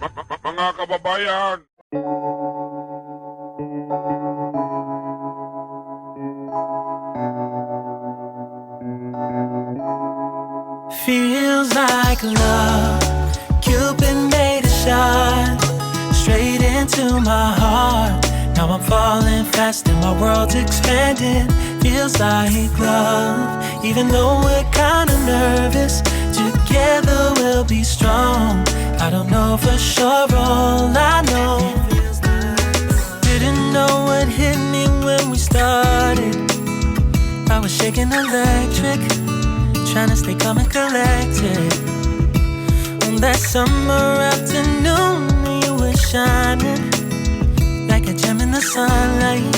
Mga kababayan, Feels like love. Cupid made a shot straight into my heart. Now I'm falling fast and my world's expanding. Feels like love. Even though we're kinda nervous, together we'll be strong. I don't know for sure, all I know. Didn't know what hit me when we started. I was shaking electric, trying to stay calm and collected. On that summer afternoon, you were shining like a gem in the sunlight.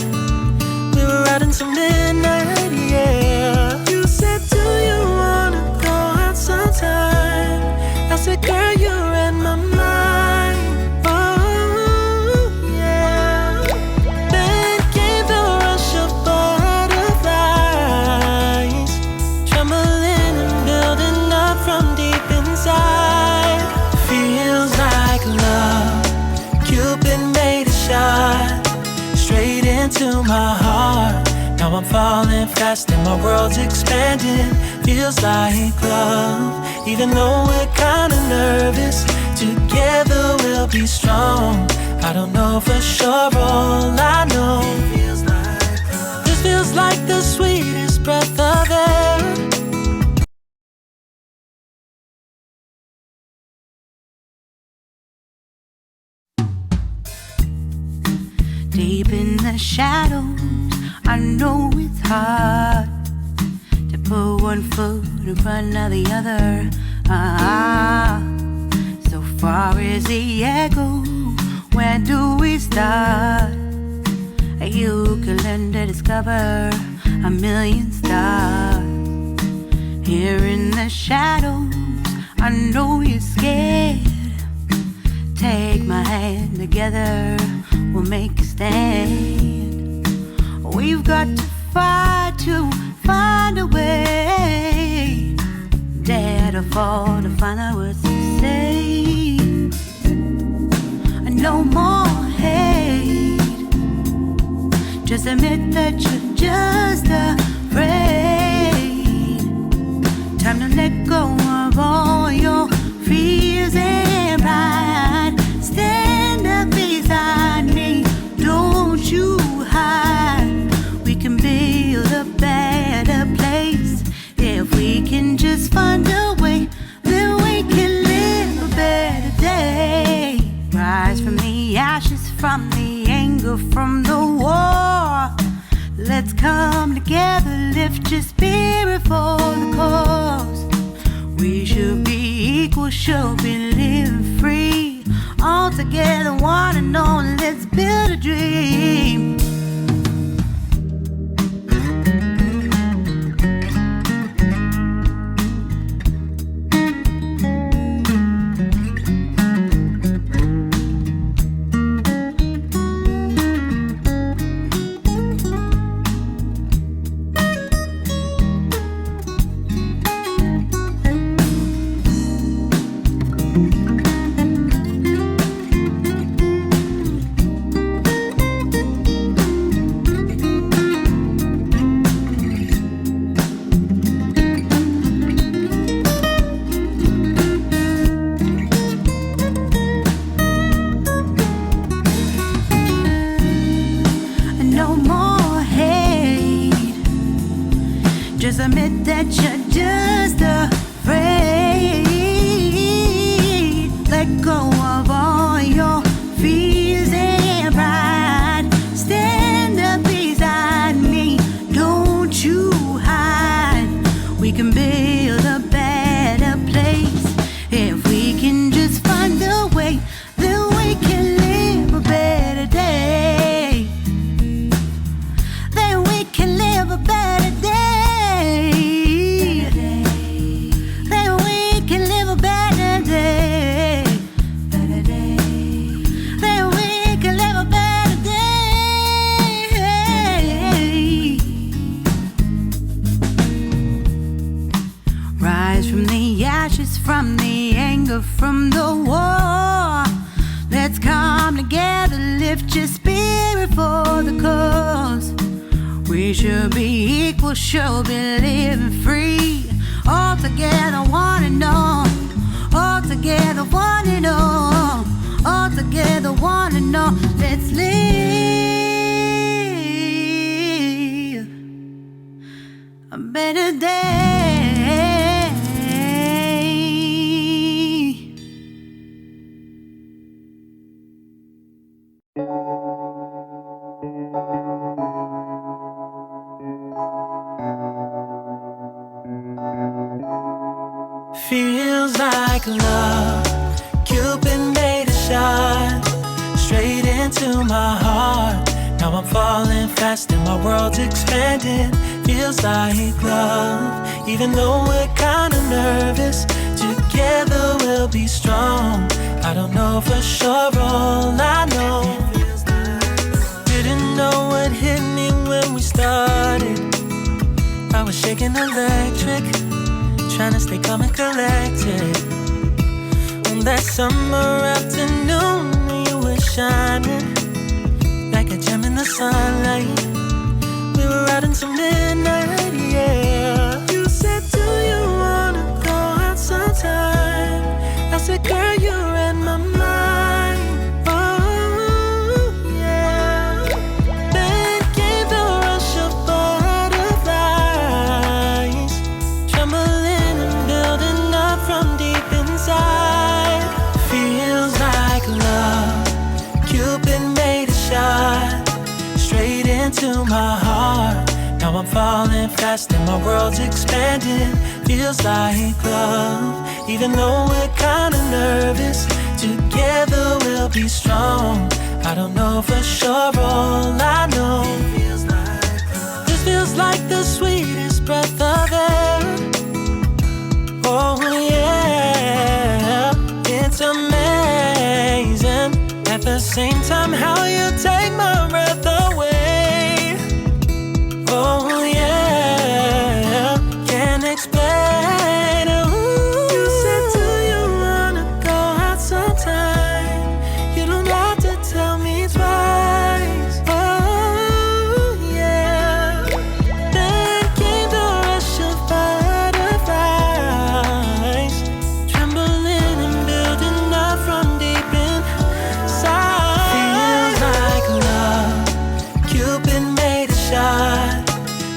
We were out until midnight, yeah. You said, do you wanna go out sometime? I said, girl, you read my mind. Oh, yeah. Then came the rush of butterflies, trembling and building up from deep inside. Feels like love. Cupid made a shot straight into my heart. Now I'm falling fast and my world's expanding. Feels like love. Even though we're kinda nervous, together we'll be strong. I don't know for sure, all I know. This feels like the sweetest breath of air. Deep in the shadows, I know it's hard to put one foot in front of the other. So far as the echo, where do we start? You can learn to discover a million stars. Here in the shadows, I know you're scared. Take my hand, together we'll make a stand. We've got to fight to find a way. Dare to fall to find out what to say. No more hate. Just admit that you're just afraid. Time to let go of all your fears and pride. Stand up beside me, don't you hide. We can build a better place. If we can just find a way, then we can live a better day. Rise from the ashes, from the anger, from the war. Let's come together, lift your spirit for the cause. We should be equal, should be living free. All together, one and all, let's build a dream. lift your spirit for the cause. We should be equal, should be living free. All together, one and all. All together, one and all. All together, one and all. Let's live a better day. Feels like love. Cupid made a shot straight into my heart. Now I'm falling fast and my world's expanding. Feels like love. Even though we're kinda nervous, together we'll be strong. I don't know for sure, all I know. Didn't know what hit me when we started. I was shaking electric, trying to stay calm and collected. On that summer afternoon, you were shining like a gem in the sunlight. We were out until midnight, yeah. You said, do you wanna go out sometime? I said, girl, you read my mind. Oh, yeah. Then came the rush of butterflies, trembling and building up from deep inside. Feels like love. Cupid made a shot straight into my heart. Now I'm falling fast and my world's expanding. Feels like love. Even though we're kinda nervous, together we'll be strong. I don't know for sure, all I know. This feels like the sweetest breath of air. Oh yeah, it's amazing. At the same time, how you take my breath away. Oh yeah, can't explain. Ooh. You said, do you wanna go out sometime? You don't have to tell me twice. Oh yeah. Then came the rush of butterflies, trembling and building up from deep inside. Feels like love. Cupid made a shot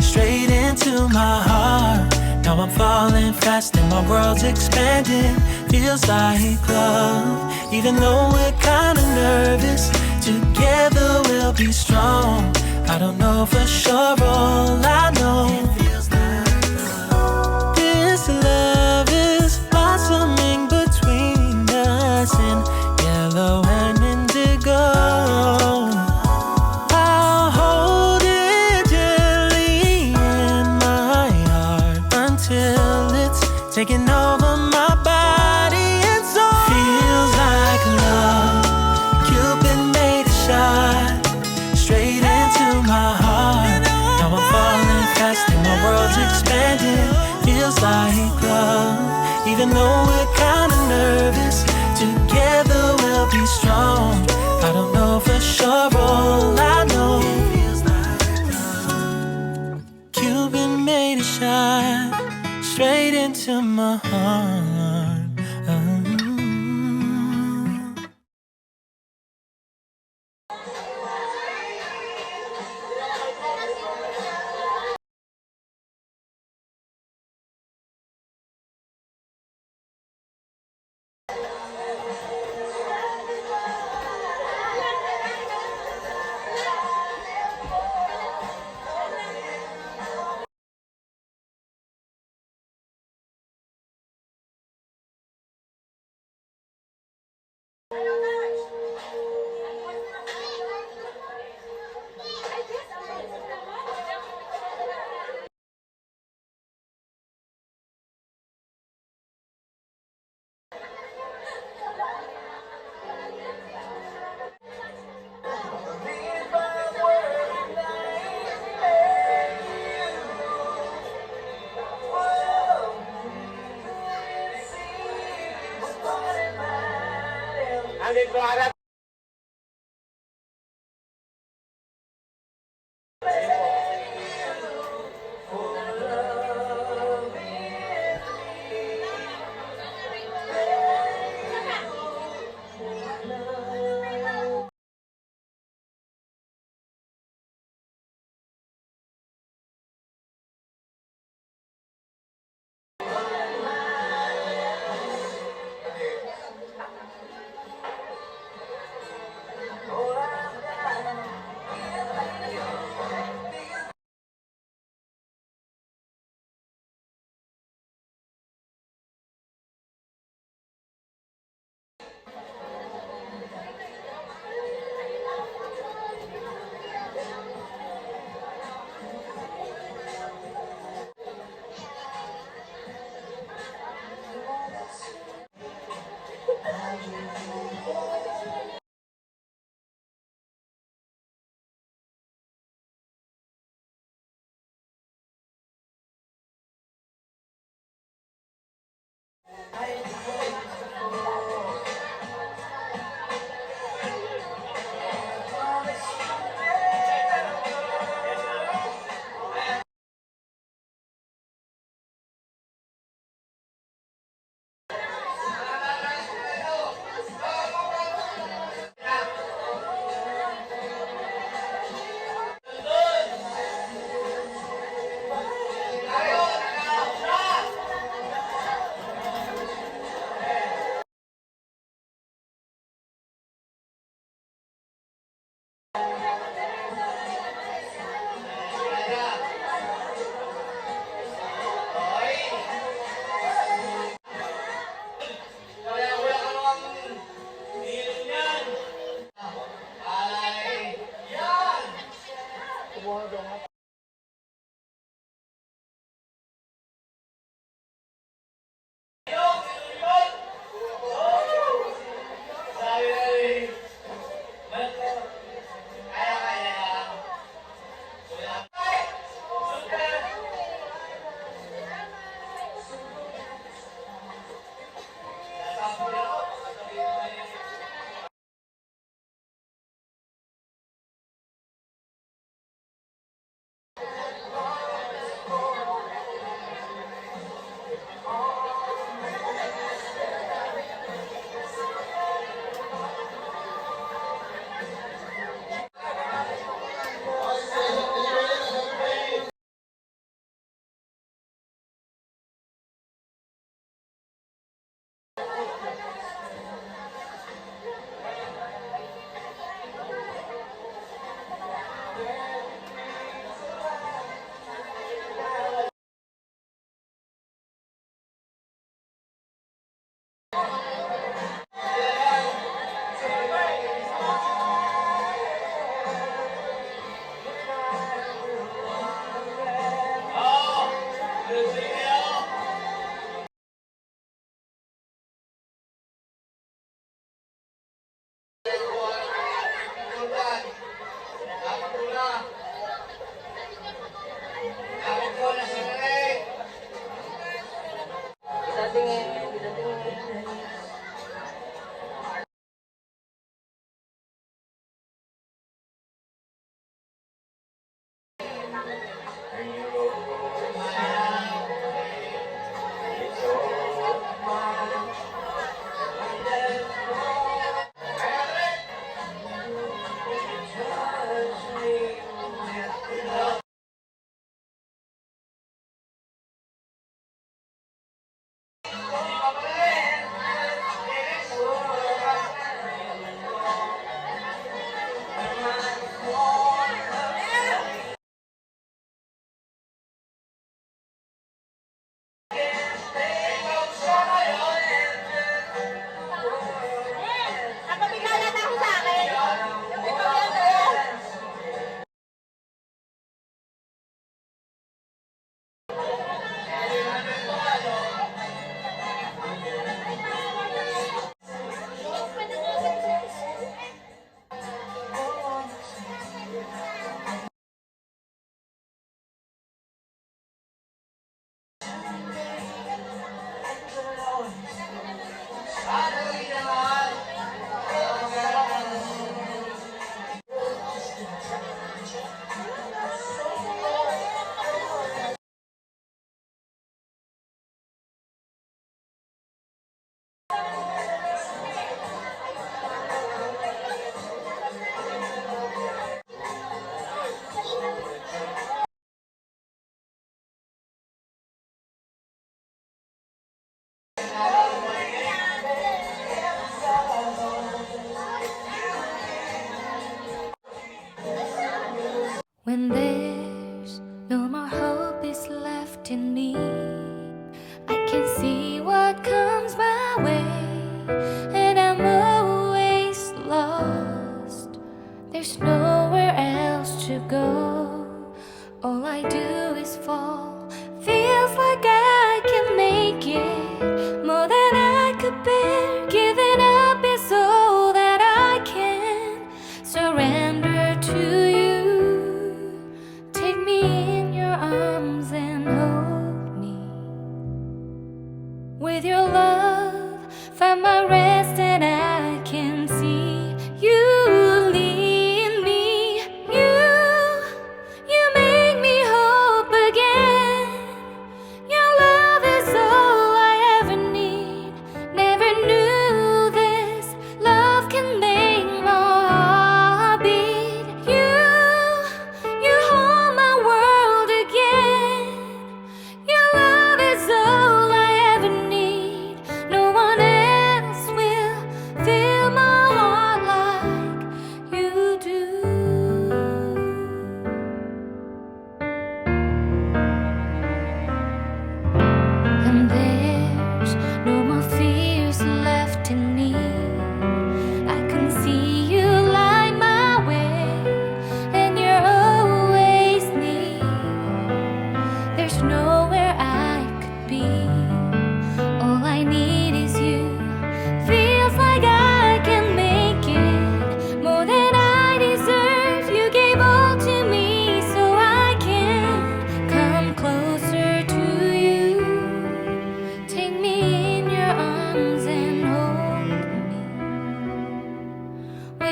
straight into my heart. Now I'm falling fast and my world's expanding. Feels like love. Even though we're kinda nervous, together we'll be strong. I don't know for sure, all I know. This love is blossoming between us in yellow and indigo. I'll hold it gently in my heart until it's taking over my body and soul. Feels like love. Cupid made a shot straight into my heart. Now I'm falling fast and my world's expanding. Feels like love. Even though we're kinda nervous, together we'll be strong. I don't know for sure, all I know. Cupid made a shot straight into my heart. Andito,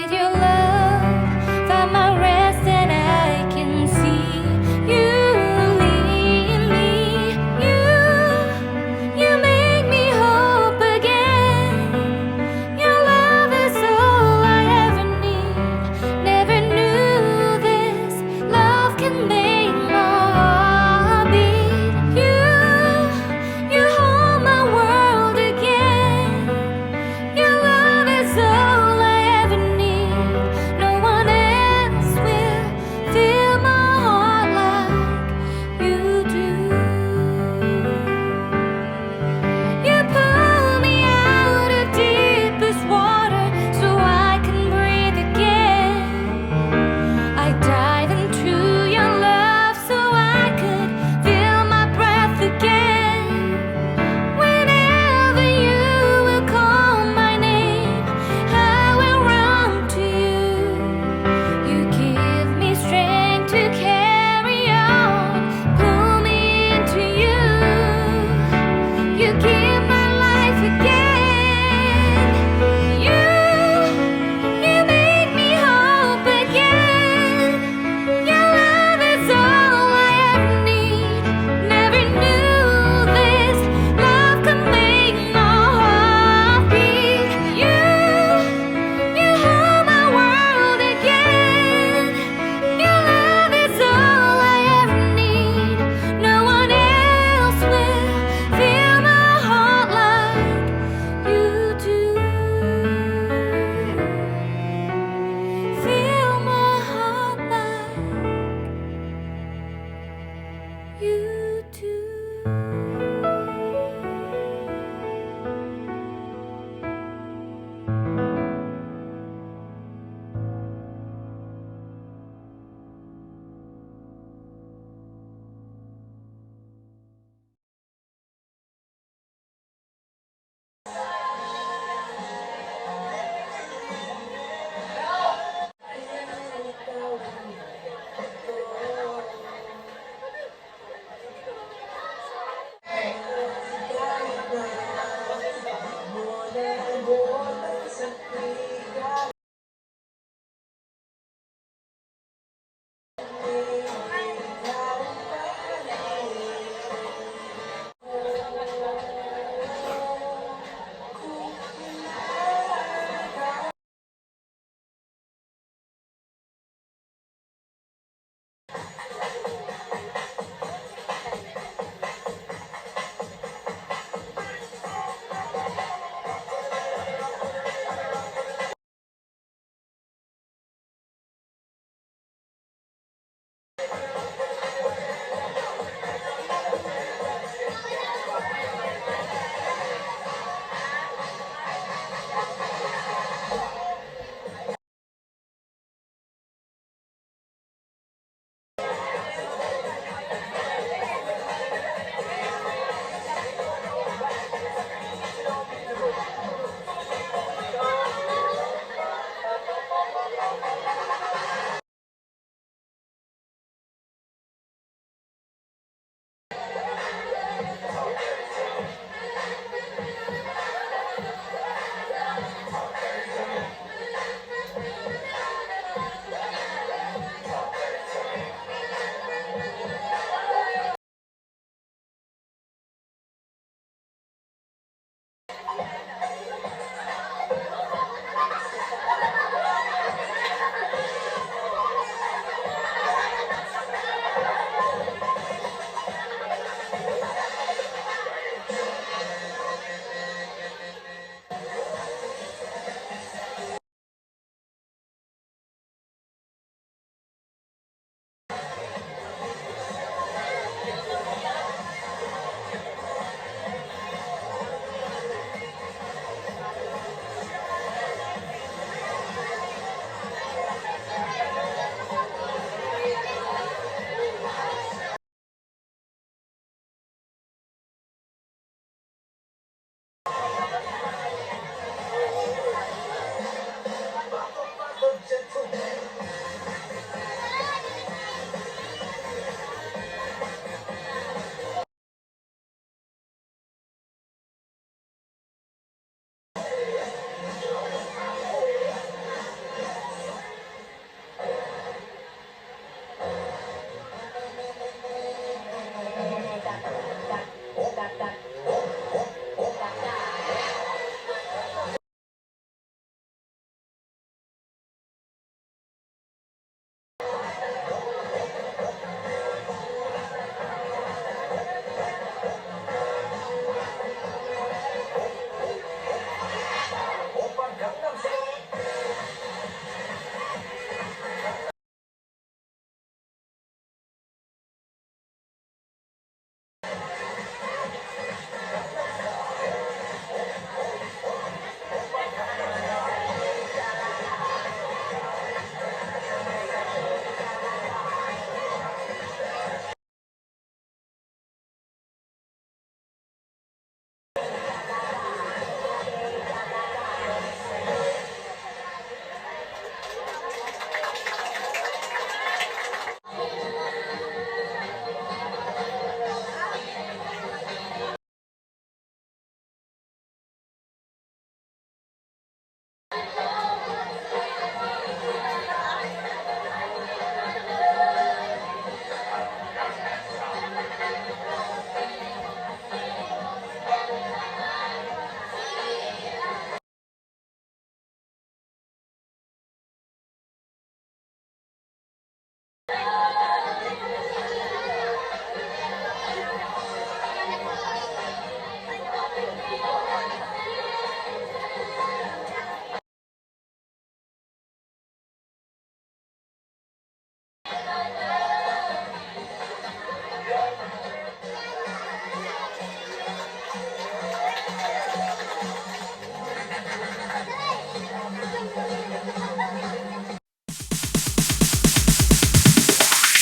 with your love. Find my rest and I can see you lead me. You make me hope again. Your love is all I ever need. Never knew this love can make my heart beat. You hold my world again. Your love is all I ever need.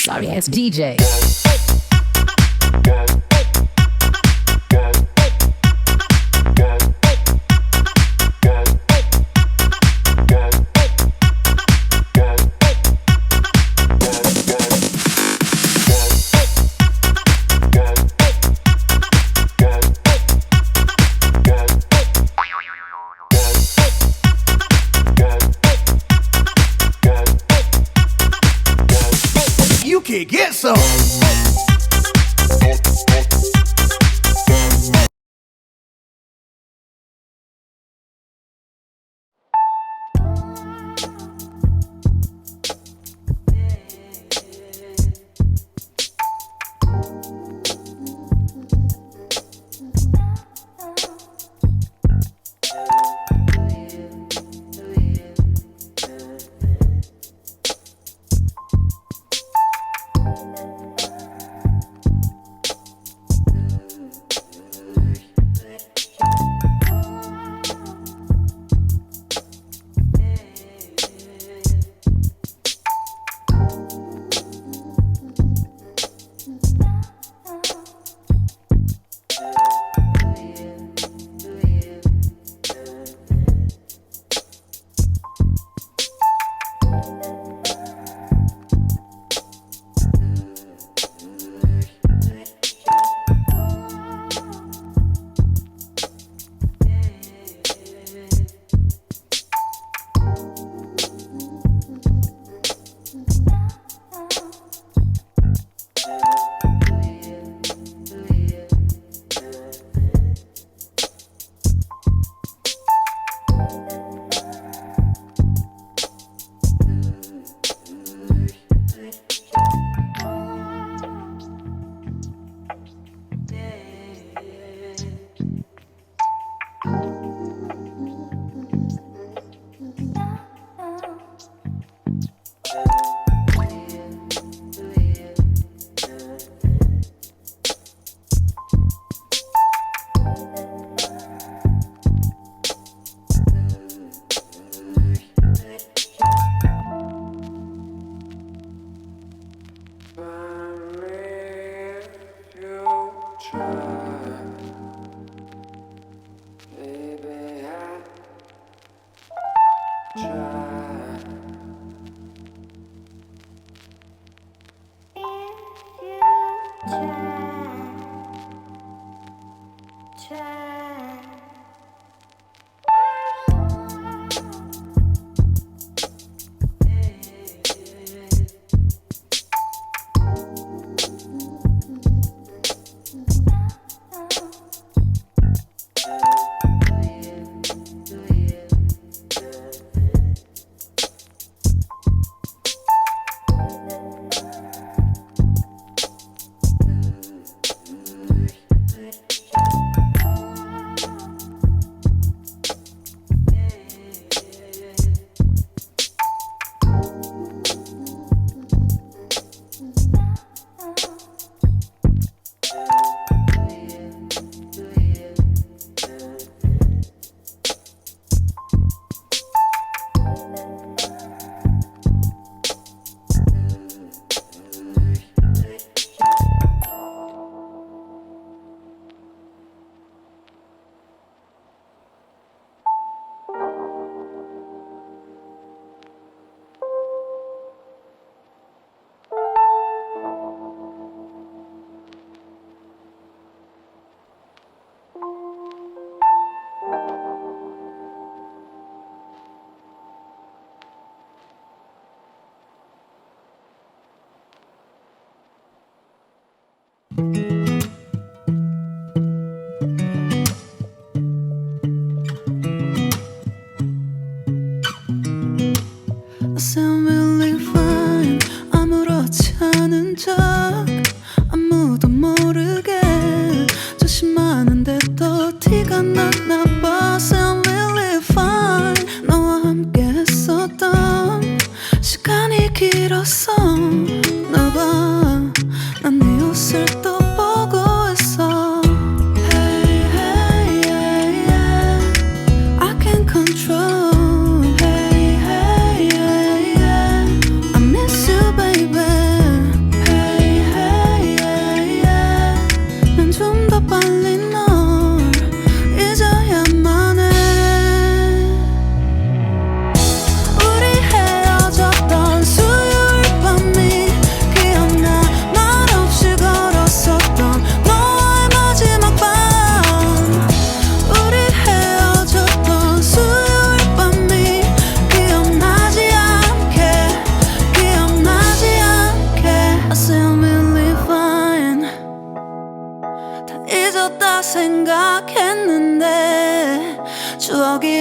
Sorry ass DJ. You can get some.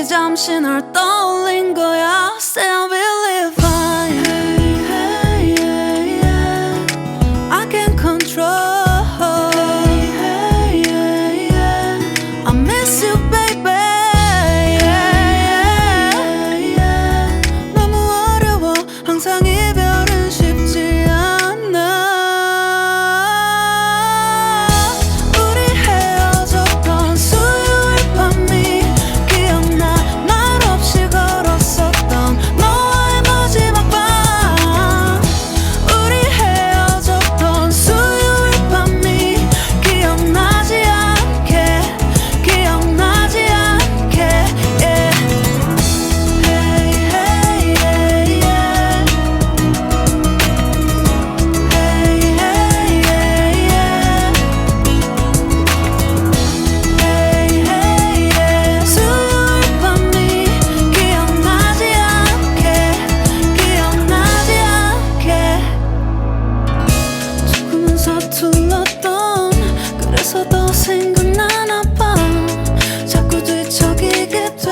잠시 널 떠올린 거야. Say I will live fine. Hey, hey, yeah. I can't control. Hey, hey, yeah. I miss you, baby. Yeah, yeah. 너무 어려워. 항상 이별은 쉽지 않아. 우리 헤어졌던 수요일 밤이 기억나. 말없이 걸었었던 너와의 마지막 밤. 우리 헤어졌던 수요일 밤이 기억나지 않게, 기억나지 않게. Yeah. Hey, hey, yeah, yeah. Hey, hey, yeah, yeah. Hey, hey, yeah. 수요일 밤이 기억나지 않게, 기억나지 않게. 조금은 서툴렀던 그래서 더 생각나나 봐. 자꾸 뒤척이게 돼.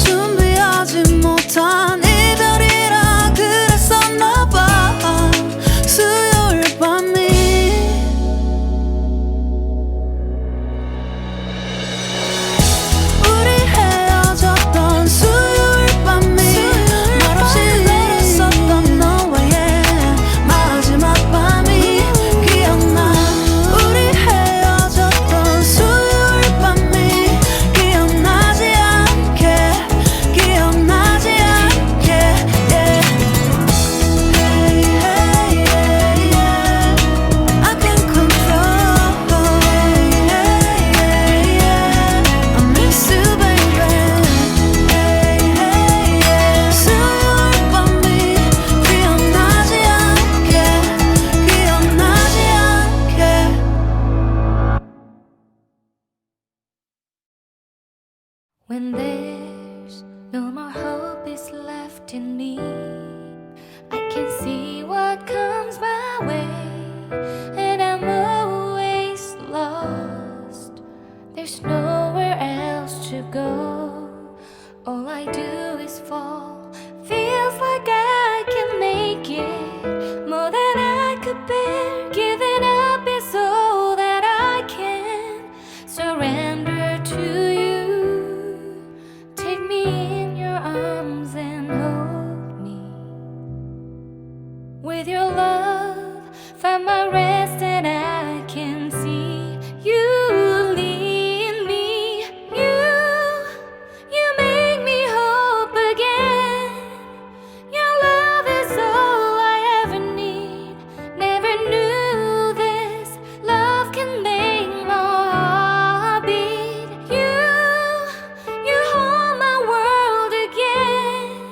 준비하지 못한 이별이라 그랬었나 봐. 수요일 밤이 우리 헤어졌던 수요일 밤이 말없이 걸었었던 너와의 마지막 밤이 기억나. 우리 헤어졌던 수요일 밤이 기억나지 않게, 기억나지 않게. Yeah. Hey, hey, yeah, yeah. I can't control. Hey, hey, yeah. I miss you, baby. Hey, hey, yeah. 수요일 밤이 기억나지 않게, 기억나지 않게. When there's no more hope is left in me, I can see what comes my way, and I'm always lost. There's nowhere else to go. All I do is fall. Feels like I can make it more than I could bear. Giving up is all that I can surrender to you. Take me in your arms and hold me. With your love, find my rest and I can see you lead me. You make me hope again. Your love is all I ever need. Never knew this love can make my heart beat. You hold my world again.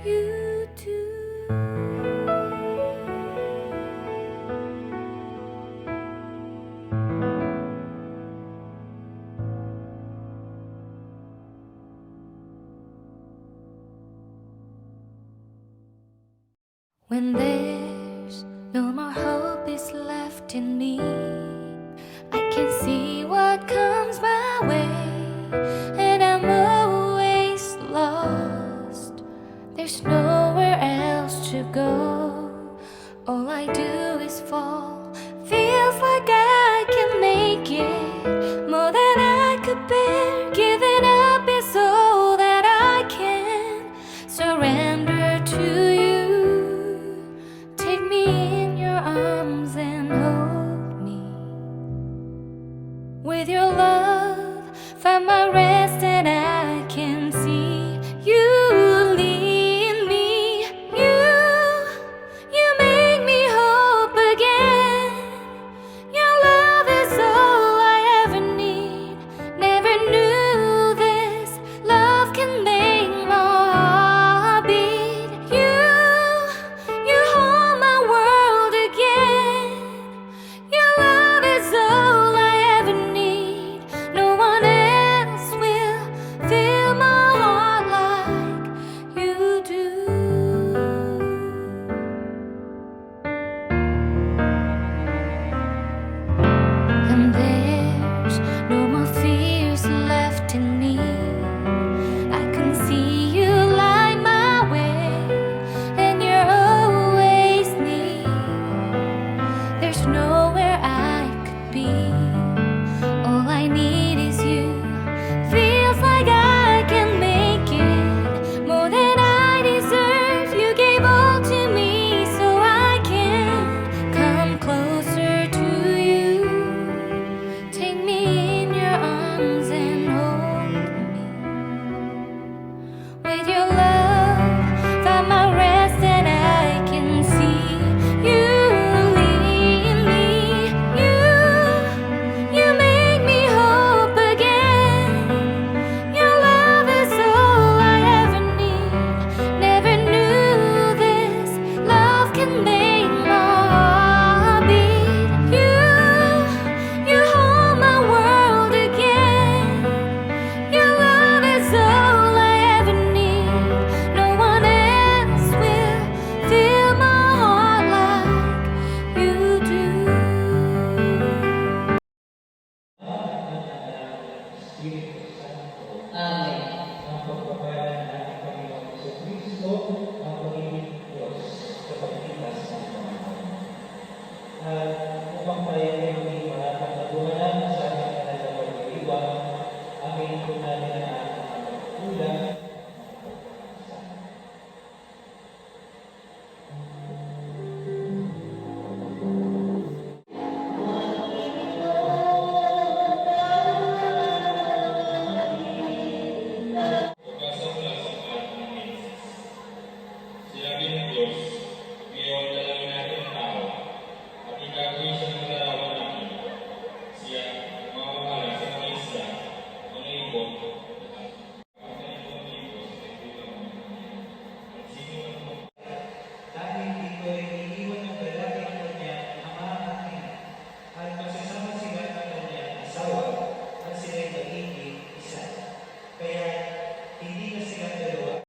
you do. When there's no more hope is left in me, I can see what comes my way, and I'm always lost. There's nowhere else to go. All I do is fall. Feels like I can make it more than I could bear. Giving up is all that I can surrender to you. Take me in your arms and hold me. With your love, find my rest, and I can see you lead me. You make me hope again. Your love is all I ever need. Never knew this love can make my heart beat. You hold my world again. Your love is all I ever need. No one else will fill my heart like you do. And there's no more fears left in me. I can see you light my way, and you're always near. There's nowhere I could be. All I need is you. Feels like I can make it more than I deserve. You gave all to me so I can come closer to you. Take me in your arms and hold me. With your love, find my rest, and I can see you lead me. You make me hope again. Your love is all I ever need. Never knew this love can make my heart beat. You hold my world again. Your love is all I ever need. No one else will fill my heart like you do. Sinabi ng Diyos, ngayon dalawin natin ang tao, at igagawin siya ng larawan namin. Siya, mamahala sa mga isla, mga ibon, at mga ibon sa tigbutan mo. At sino ang mga Dahil dito ay iniiwan ng lalaki ang kanyang ama at ina, at magsasama sila ng kanyang asawa, at sila'y magiging isa. Kaya hindi na sila dalawa.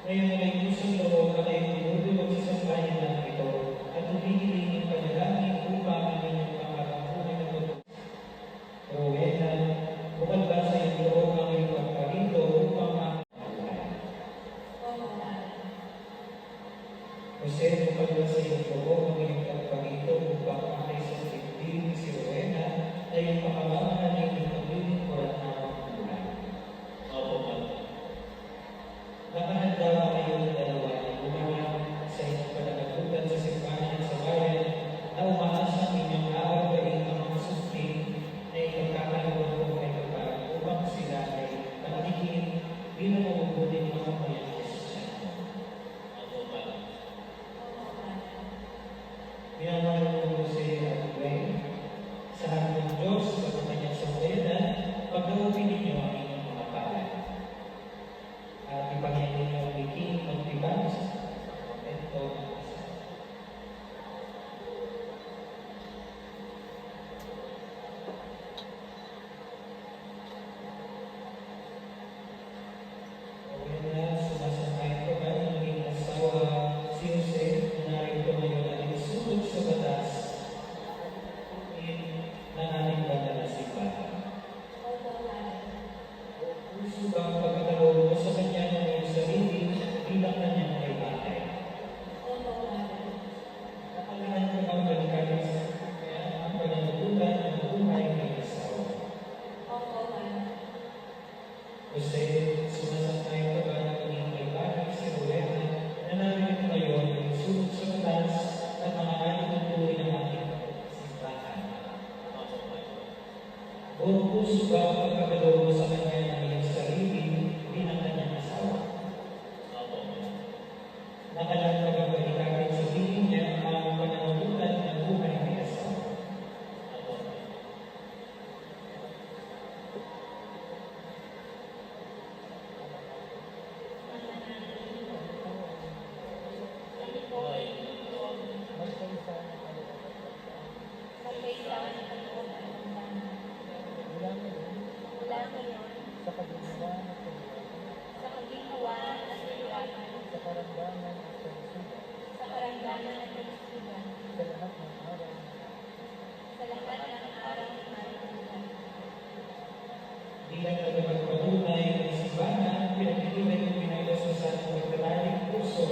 Ngayon ay pusong loob at ay tinuduwag sa sambahin namin ito at humihiling ng panalangin upang ang inyong pangarapunan ng pagkakas. Rowena, bukod ba sa iyong loob ang iyong pagkarinto upang ipangyayin niyo ang bikini magtibay sa momento ng isa. Sumasangay ko ba na naging asawa si Jose na narito ngayon ay isunog sa batas ng aming banal na simbahan? Puso ba ang pagkatawag mo sa kanya ng iyong sarili bilang kanyang kaibigan? Nakalahan mo bang balikan sa kanya ang pananagutan ng buhay ng asawa? Jose, sumasangay ka ba na maging kaibigan si Rowena na narito ngayon ay isunog sa batas at mga ayututuloy ng ating simbahan? Buong puso ba ang pagkakalob mo sa kanya ng iyong sarili bilang kanyang asawa? Nakalaan ka bang balikan sa piling niya ang pananagutan ng buhay ng asawa? Bilang tagapagpatunay ng simbahan, pinagtitibay ng pinagdasal ng magkalaling puso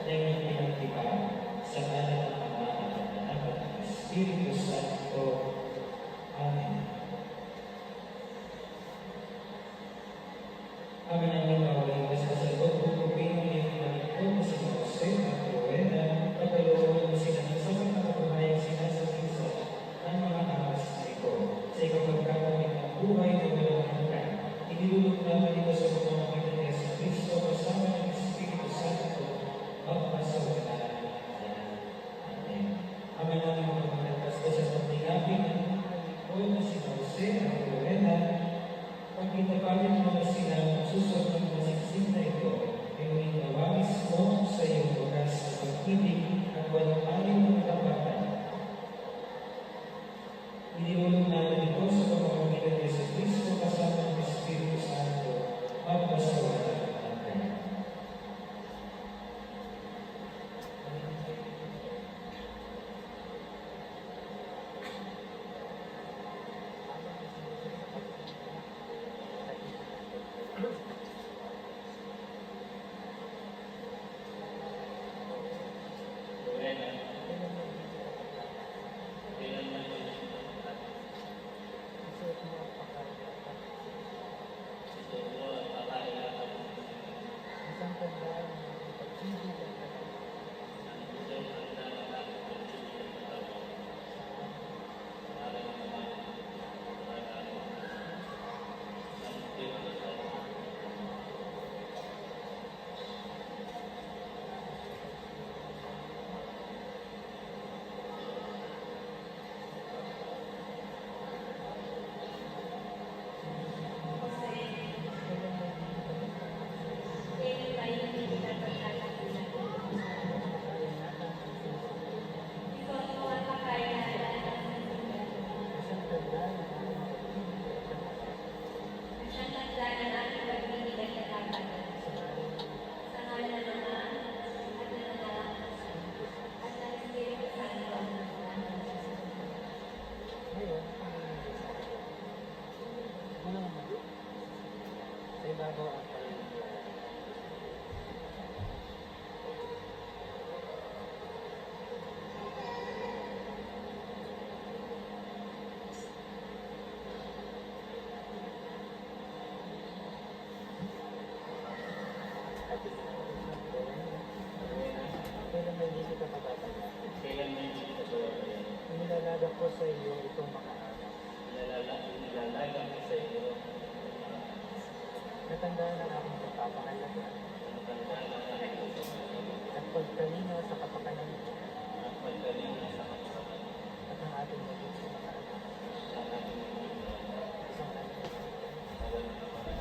na iyong pinagtipan sa ngalan ng Ama at ng Anak at ng Espiritu Santo. Amen. Ama namin mawalay na sa sagot, pupupin mo yung pinagtong sa Jose at Rowena, pagkalooban mo sila ng sa pagkakabuhay ang sinasabisa ng mga amas na ito sa ikapagkakamit ng buhay na walang hanggan. Inilulog naman ito sa pamamagitan ni Yesu Cristo kasama ng Espiritu Santo magpasawalan. Amen. Ama namin magpapalakas ka sa pagtingapin ng mga lingkod na si Jose at Rowena, pagkitabalin mo na sila ang susunod ng masiksik na ito, ay maging nawawis mo sa iyong wagas na pag-ibig at walang aling ng kapatan. Iniulog namin ito sa pamamagitan ni Yesu Cristo kasama ng Espiritu Santo magpasawalan. Amen. Rowena, kailan na ito ito mo ang pakailangan ng isang tandaan ng pag-ibig at kailan na hindi kita gawain? Inilalaga ko sa iyo itong mga araw. Ilalaga ko sa iyo Natandaan ang aking pagpapahalaga ang tandaan ng aking pagpapahalaga at pagkalina sa kapakanan at pagkalina sa kapatid at ng ating maging sa mga anak. sa ating mga Isang anak kawalan ng mga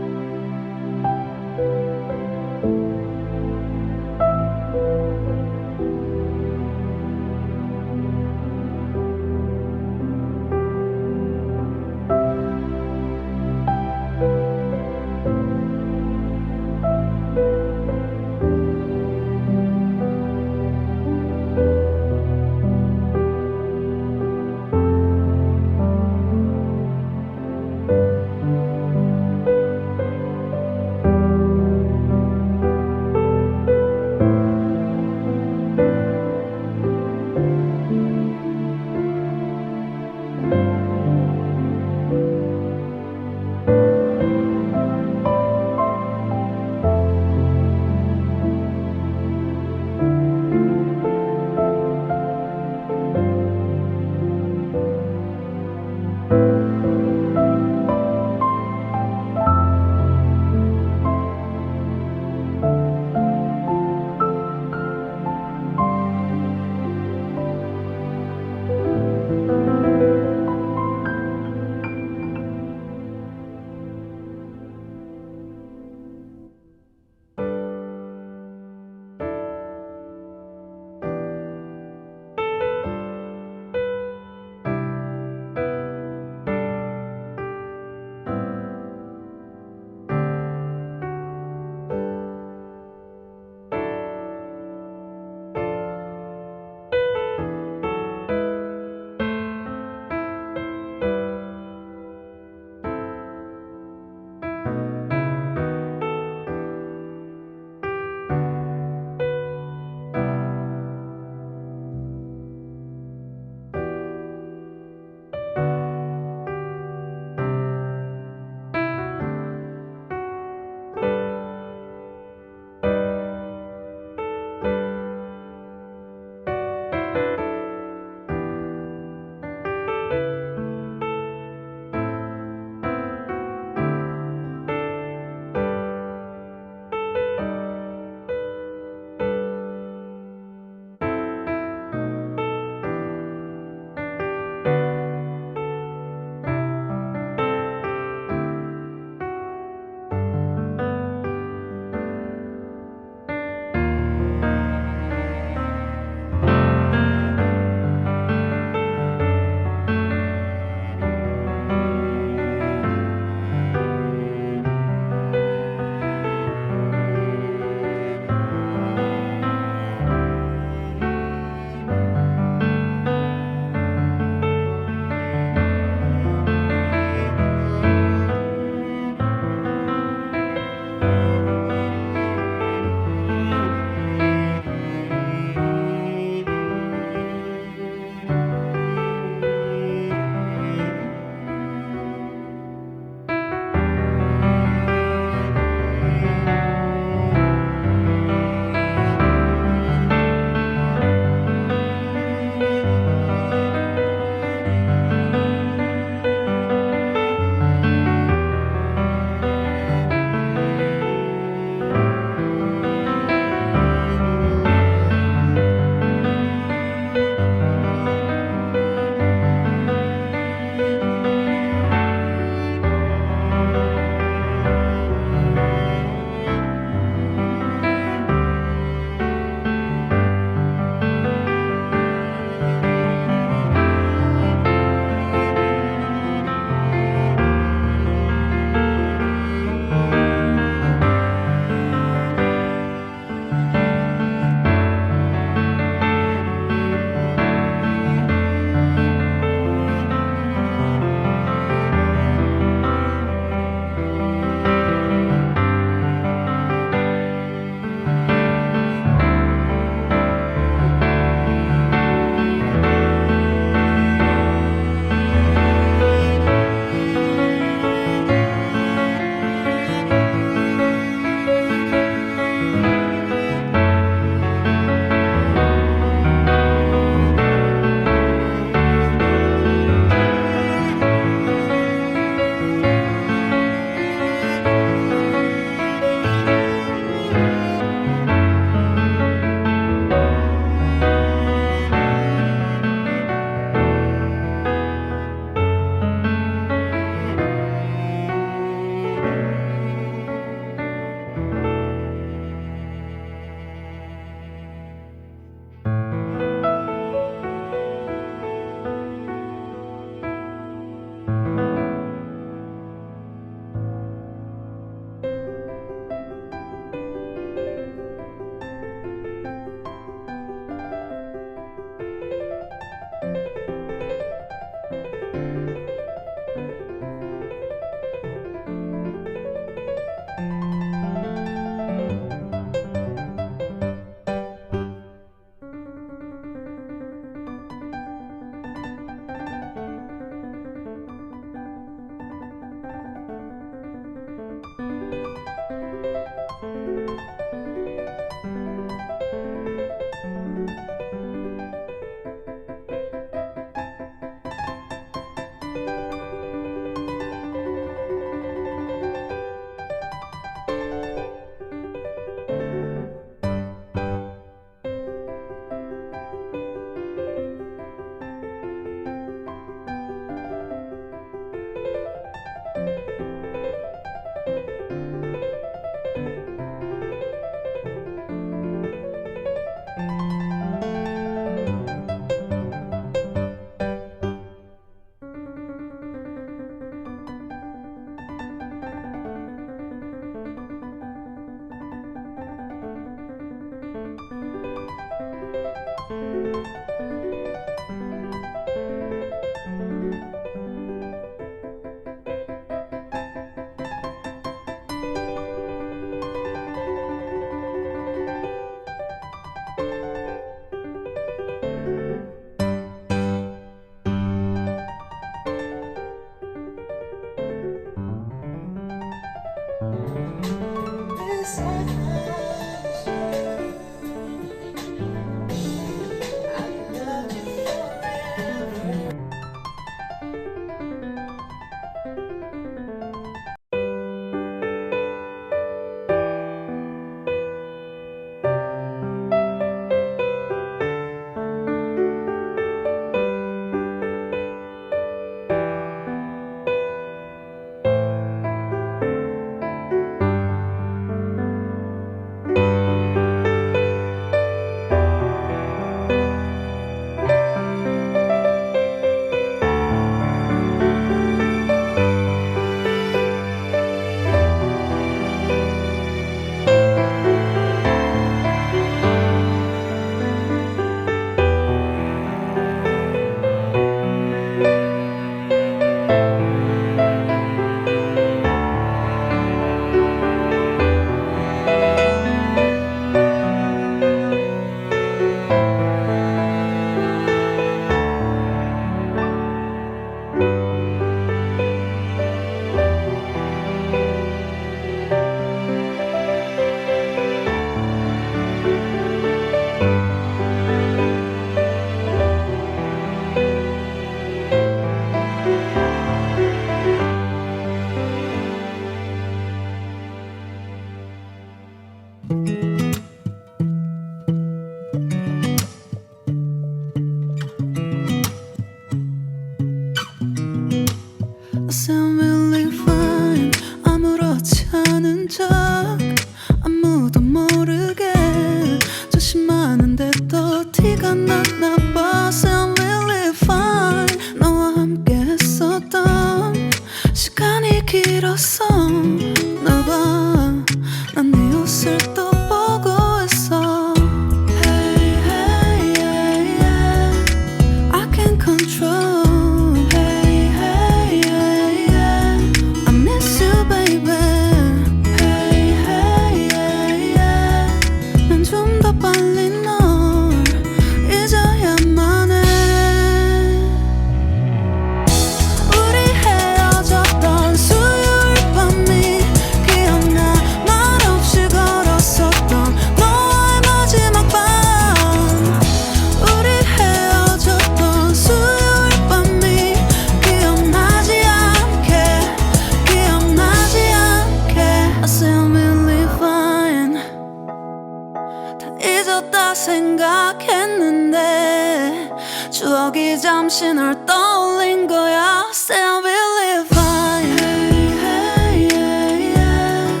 갑자기 잠시 널 떠올린 거야. Say I will live fine. Hey, hey, yeah.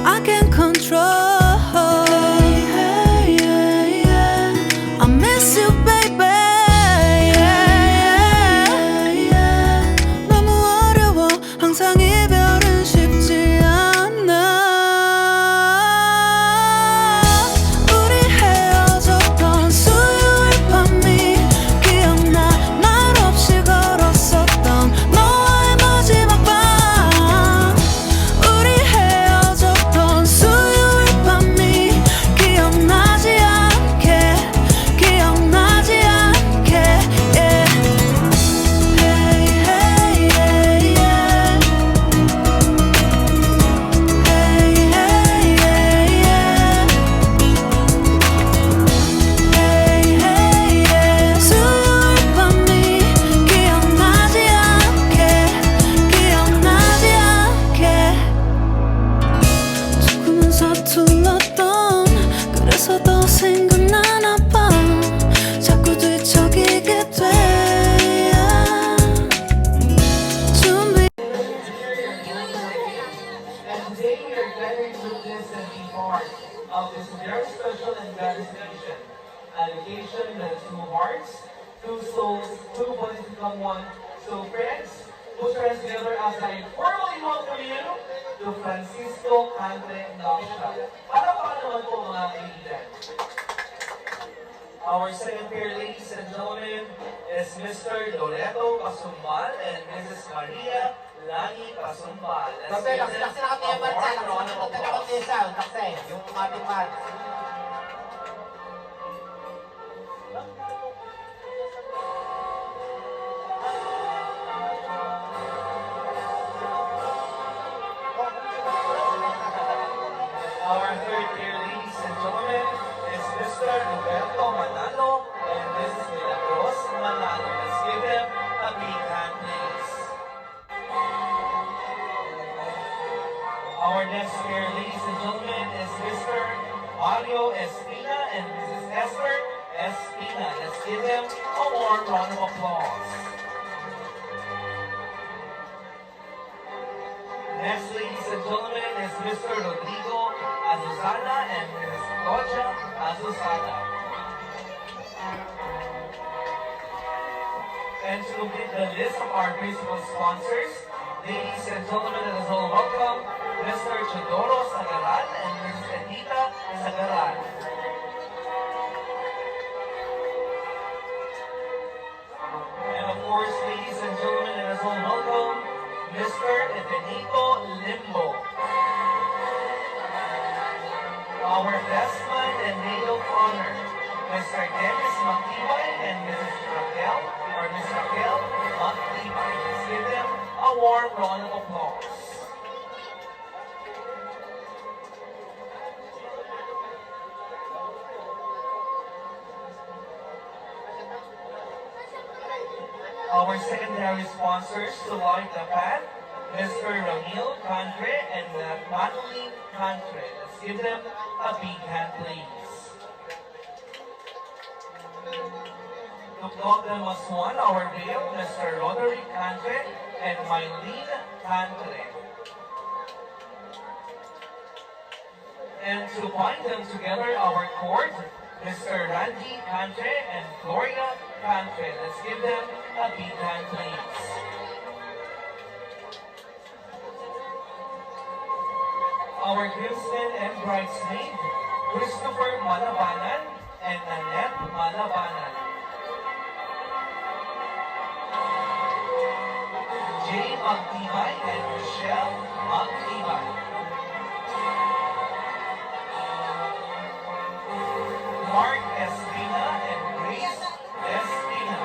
I can't control. Hey, hey, yeah. I miss you, baby. Yeah, yeah. 너무 어려워. 항상 이별은 쉽지 않아. 우리 헤어졌던 수요일 밤이 기억나. 말 없이 걸었었던 너와의 마지막 밤. 우리 헤어졌던 수요일 밤이 기억나지 않게, 기억나지 않게. Yeah. Hey, hey, yeah, yeah. Hey, hey, yeah, yeah. Hey, hey, yeah. 수요일 밤이 기억나지 않게, 기억나지 않게. 조금은 서툴렀던 그래서 더 생각나나 봐. 자꾸 뒤척이게 돼. 준비 And today we are gathering to witness and be part of this very special and grand occasion. An occasion that two hearts, two souls, two bodies become one. So friends, put your hands together as I formally welcome you to Francisco Cantre Nocta. Para naman po mga kaibigan. Our second pair, ladies and gentlemen, is Mr. Loreto Pasumbal and Mrs. Maria Lani Pasumbal. Let's give them a warm round of applause. Yung ating mat. Our third pair, ladies and gentlemen, is Mr. Roberto Manalo and Mrs. Milagros Manalo. Let's give them a big hand, please. Our next pair, ladies and gentlemen, is Mr. Mario Espina and Mrs. Esther Espina. Let's give them a warm round of applause. Next, ladies and gentlemen, is Mr. Rodrigo Azuzana and Mrs. Roja Azuzana. And to complete the list of our principal sponsors, ladies and gentlemen, let us all welcome Mr. Chodoro Sagaran and Mrs. Edita Sagaran. And of course, ladies and gentlemen, let us all welcome Mr. Edenito Limbo. Our best man and maid of honor, Mr. Dennis Magtibay and Mrs. Raquel, or Miss Raquel Magtibay. Let's give them a warm round of applause. Our secondary sponsors to light the path, Mr. Ramil Cantre and Madeline Cantre. Let's give them a big hand, please. To call them as one, our bail, Mr. Roderick Cantre and Mylene Cantre. And to bind them together, our court, Mr. Randy Cantre and Gloria Cantre. Let's give them a big hand, please. Our groomsmen and bridesmaid, Christopher Malabanan and Annette Malabanan. Jay Magtibay and Michelle Magtibay. Mark Espina and Grace Espina.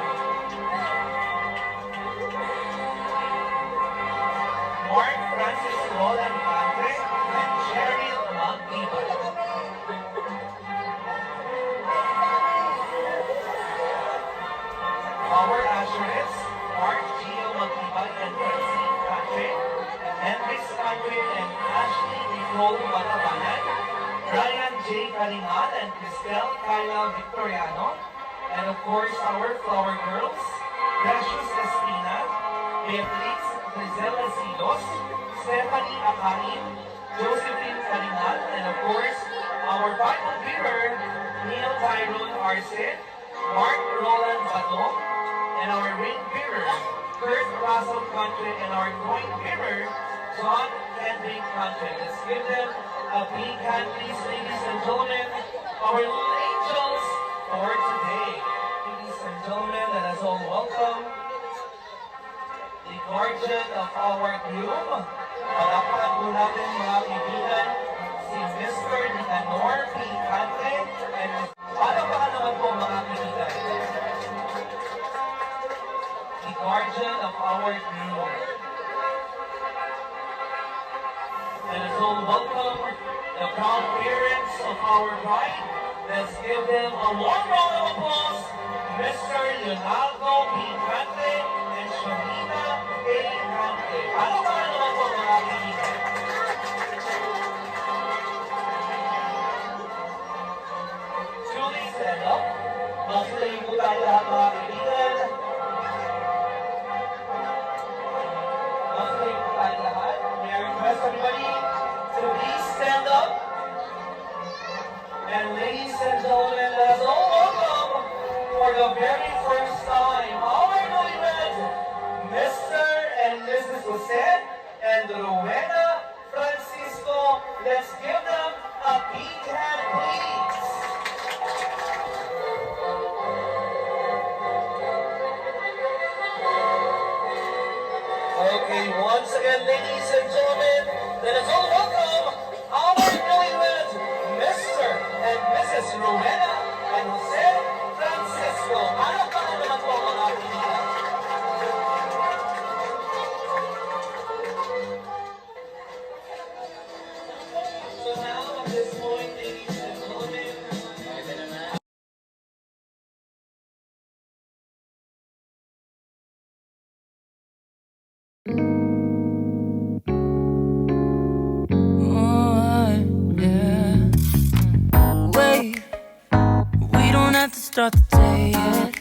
Mark Francis Roland Padre and Cheryl Magtibay. Our usherettes, Mark Gio Magtibay and Francine Padre, Hendrix Padre and Ashley Nicole Malabanan, Brian J. Kalingan and Cristel Kyla Victoriano, and of course our flower girls, Precious Espina, Beatriz Rizela Silos, Stephanie Akain, Josephine Carinal, and of course, our Bible bearer, Neil Tyrone Arce, Mark Roland Badong, and our ring bearer, Kurt Russell Country, and our coin bearer, John Henry Country. Let's give them a big hand, please, ladies and gentlemen, our little angels for today. Ladies and gentlemen, let us all welcome the guardian of our groom. Palakpakan po natin mga kaibigan, si Mr. Nicanor P. Cante, and palakpakan naman po mga kaibigan, the guardian of our groom. Let us all welcome the proud parents of our bride. Let's give them a warm round of applause, Mr. Leonardo P. Cante and Shamina A. Cante. Ano ba naman po mga kaibigan? Truly stand up. Masulayin po tayo lahat mga kaibigan. Masulayin po tayo lahat. May I request everybody to please stand up. And ladies and gentlemen, let us all welcome for the very first time our newlyweds, Mr. and Mrs. Jose and Rowena Francisco. Let's give them a big hand, please. Okay, once again, ladies and gentlemen, let us all welcome our newlyweds, Mr. and Mrs. Rowena and Jose Francisco. Ano pa naman po mga kaibigan? So now at this point, ladies and gentlemen, Yeah. Wait, we don't have to start the day yet.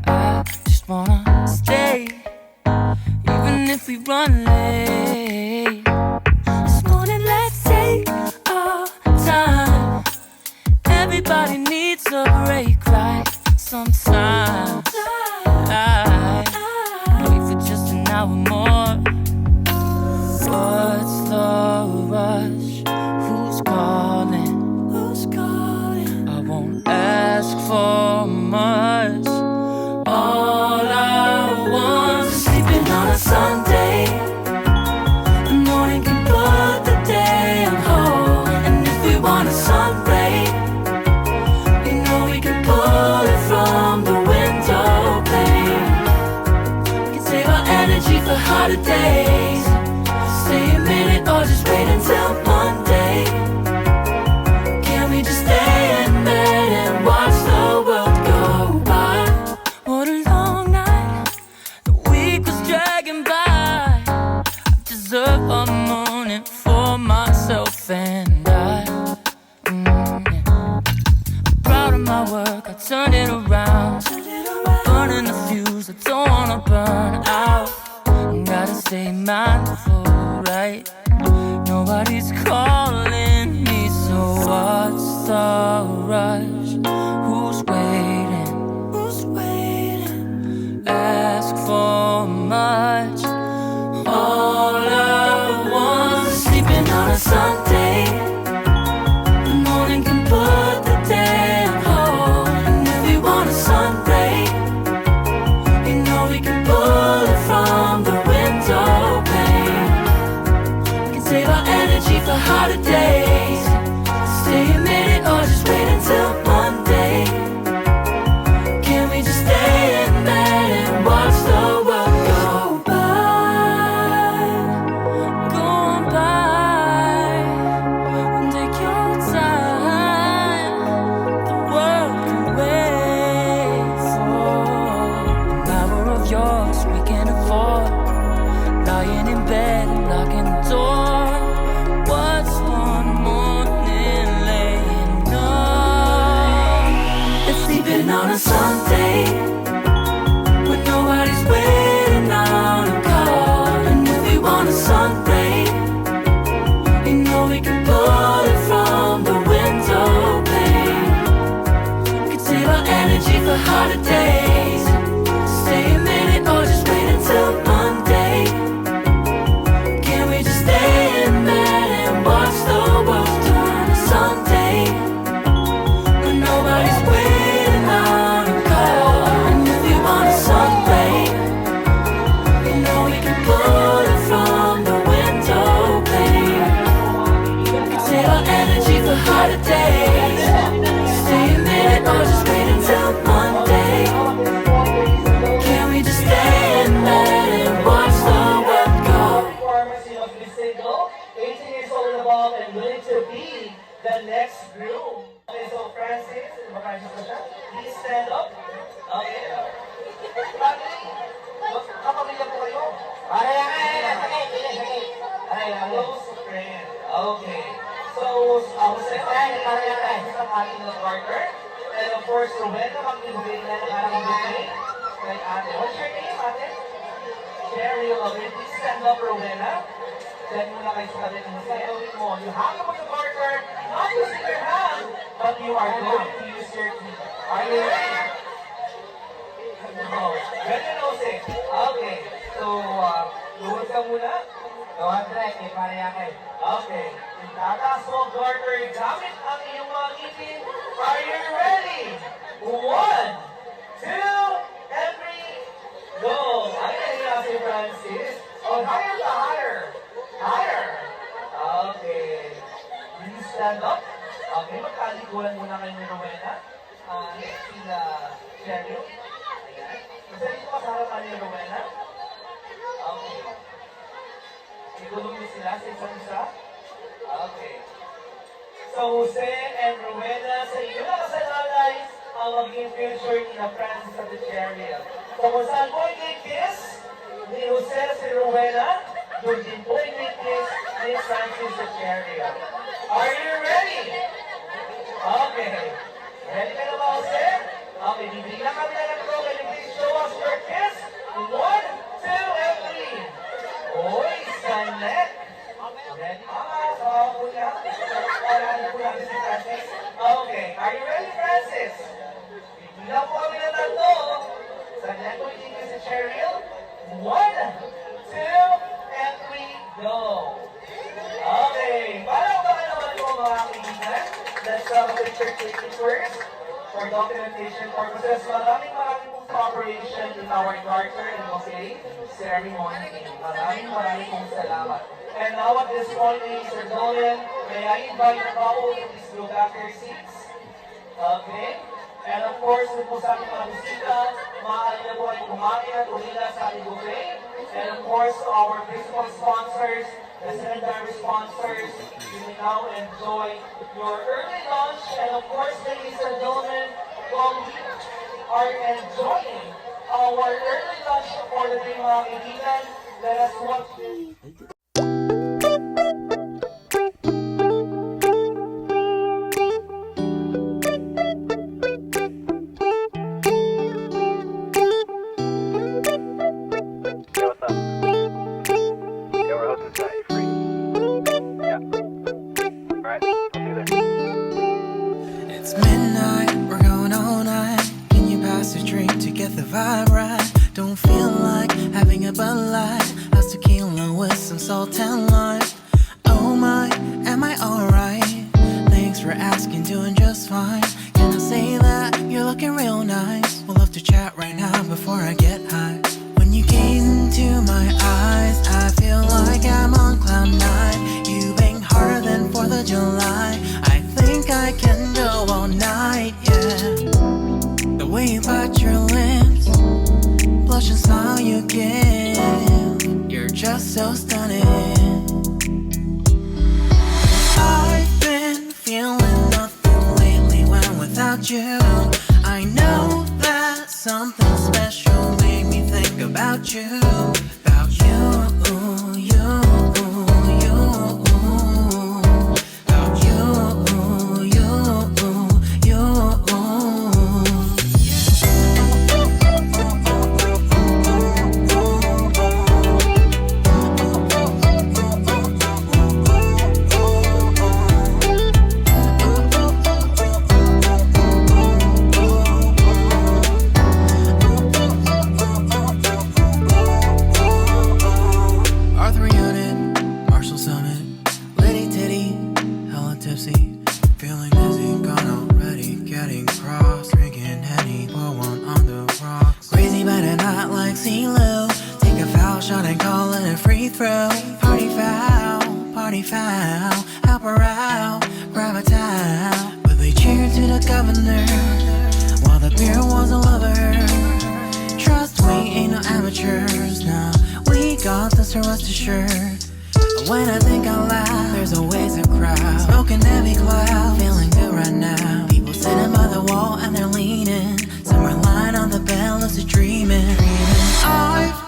I just wanna stay, even if we run late. This morning, let's take our time. Everybody needs a break, right? Sometimes I wait for just an hour more. What's the rush? Who's calling? Who's calling? I won't ask for much. All I want is sleeping on a Sunday. The morning can put the day on hold. And if we want a sun ray, you know we can pull it from the window pane. We can save our energy for hotter days. Stay a minute or just wait until Monday. Can we just stay in bed and watch the world go by? What a long night, the week was dragging by. I deserve a moment for myself and I. I'm proud of my work, I turned it around. Burning the fuse, I don't wanna burn out. Gotta stay mindful, right? Nobody's calling me, so what's the rush? Who's waiting? Who's waiting? Ask for much. All I want is sleeping on a Sunday. The morning can put the day on hold. And if we want a sun ray, you know we can pull it from the window pane. We can save our energy for hotter days. Stay a minute or just wait until Monday. Can we just stay in bed and watch the world go by? Go on by and take your time. The world can wait for an hour of yours we can afford. Lying in bed and locking the door. What's one morning laying up? It's sleeping on a Sunday with no Rowena, mag-ibigay na ng ating bouquet kay ate. What's your name, ate? Cheryl. Okay, please stand up, Rowena. Then muna kayo sa tabi ng gagawin mo. You have to put the marker, not using your hand, but you are going to use your key. Are you ready? No. Ready, Jose? Okay. So, luhod ka muna. Gawin track, eh, parehakay. Okay. Itataas mo, garter, gamit ang iyong mga ngipin. Are you ready? 1, 2, and 3, go! Ay, nahiya si Francis. Oh, higher pa, higher. Higher. Okay. Please stand up. Okay, magkalikuran muna kayo ni Rowena. Sila Cheryl. Ayan. Isa dito ka sa harapan ni Rowena. Okay. Ikulong niyo sila sa isa't isa. Okay. So, Jose and Rowena, sa inyo na kasalalay ang maging future ni na Francis at the Cheryl. So, kung saan po i-kiss ni Jose si Rowena, doon din po i-kiss ni Francis at Cheryl. Are you ready? Okay. Ready ka na ba, Jose? Okay, bibigyan kami na ng pro. Can you please show us your kiss? 1, 2, and 3. Oy, Sanek. Ready? So ako po niya. Parahan po natin si Francis. Okay, are you ready, Francis? Bibigyan po kami ng tatlo. Sanek po i-kiss si Cheryl. 1, 2, and 3, go. Okay, para ba naman po mga kaibigan? Let's have a picture taking first. For documentation purposes, maraming pong cooperation in our garter and bouquet ceremony. Maraming pong salamat. And now at this point, ladies and gentlemen, may I invite the couple to please go back to their seats. Okay? And of course, po sa ating mga bisita, maaari na po ay kumain at umila sa ating buffet. And of course, to our principal sponsors, the secondary sponsors, you may now enjoy your early lunch. And of course, ladies and gentlemen, while we are enjoying our early lunch for the day, mga kaibigan, let us watch It's midnight, we're going all night. Can you pass a drink to get the vibe right? Don't feel like having a Bud Light. How's tequila with some salt and lime? Oh my, am I alright? Thanks for asking, doing just fine. Can I say that you're looking real nice? We'll love to chat right now before I get high. When you gaze into my eyes, I feel like I'm on cloud nine. You bang harder than 4th of July. I think I can go all night, yeah. The way you bite your lips, blush and smile you give, you're just so stunning. I've been feeling nothing lately when without you. I know that something special made me think about you. About you, you, you. About you, you, you. Arthur Unit, Marshall Summit, Lady Titty, hella tipsy, feeling dizzy, gone already, getting cross, drinking Henny, pour one on the rocks. Crazy but not like CeeLo, take a foul shot and call it a free throw. Party foul, help her out, grab a towel. But they cheered to the governor, while the beer was a lover. Trust we ain't no amateurs, nah. We got this, so rest assured. And when I think out loud, there's always a crowd. Smoking heavy cloud, feeling good right now. People sitting by the wall and they're leaning. Some are lying on the bed, lucid dreaming. I've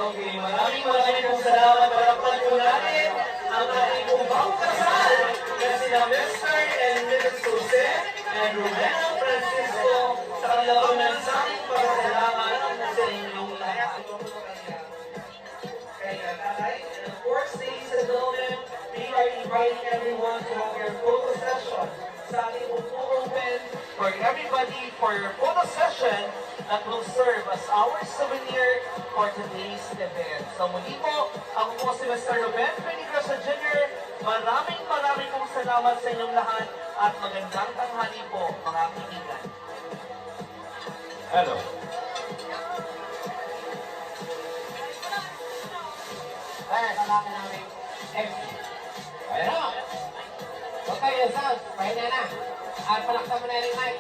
Okay, maraming pong salamat. Parapan po natin ang ating umbang kasal na sina Mr. and Mrs. Jose and Romero Francisco sa kanilang mensaheng pasasalamat sa inyong lahat. Kaya tatay, and of course, ladies and gentlemen, we are inviting everyone to have your photo session sa ating open for everybody for your photo session that will serve as our souvenir for today's event. So muli po, ako po si Mr. Ruben Penigrosa Jr. Maraming pong salamat sa inyong lahat at magandang tanghali po, mga kaibigan. Hello. Kaya kasama namin MC. Pero, huwag kayo sound, pahinga na. At palaksan mo na rin mic.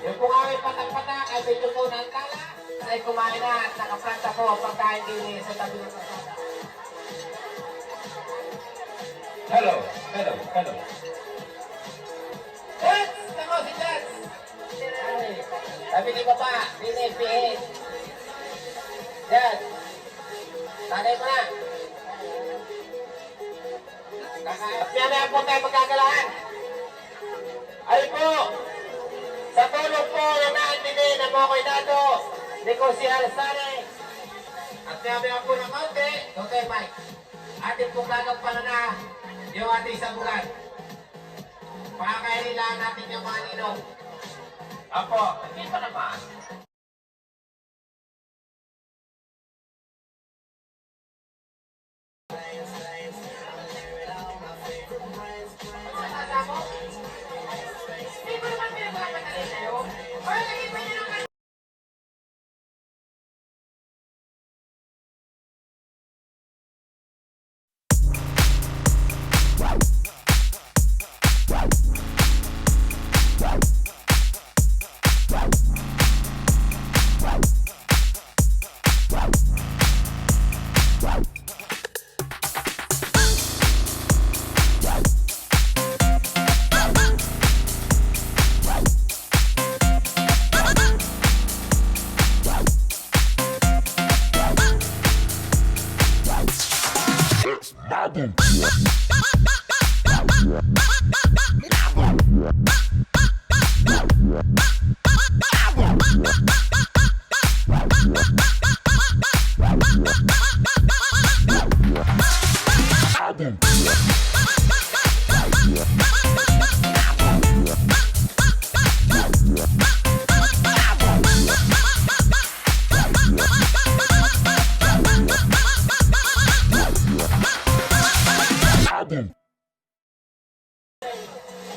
Yung po kami patak-patak ay medyo po ng tala ay kumain na at nakaplanta po pagkain din sa tabi ng kasama. Hello. Jets! Ako si Jets! Sabi ni Papa, din PH. Jets! Tagay mo na! Kaya na po tayo magkagalaan. Ay po! Sa tulog po ng naantinin ng mga koydado ni Cosi Alzare. At nabihan po ng kaunti, okay Mike. Atin pong gagawin na yung ating sabugan. Pakakainilaan natin yung mga ninong. Apo, hindi pa naman.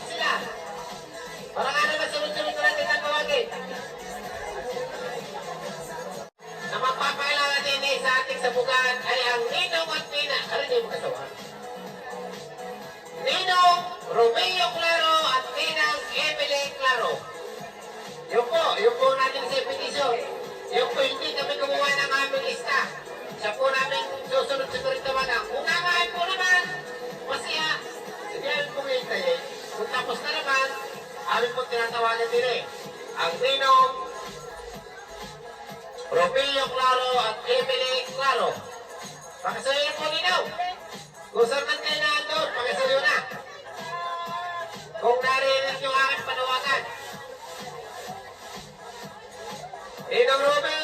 Sila! Parang ano ba sunod-sunod ko natin ang tawagin? Na magpapailangan din sa ating sabugan ay ang Ninong at Nina. Ano niyo yung kasawa? Ninong Romeo Claro at Ninang Emily Claro. Yung po natin sa petisyon. Yung po hindi kami gumawa ng aming lista. Siya po namin susunod-sunod tawagan. Kung nangahan po naman, masaya. Sige, kung hintayin. Kung tapos na naman, amin po tinatawagan din eh. Ang Ninong Romeo Claro at Emily Claro. Pakisuyo na po, Ninong. Kung saan man kayo na doon, pakisuyo na. Kung narinig yung aking panawagan. Ninong Romeo.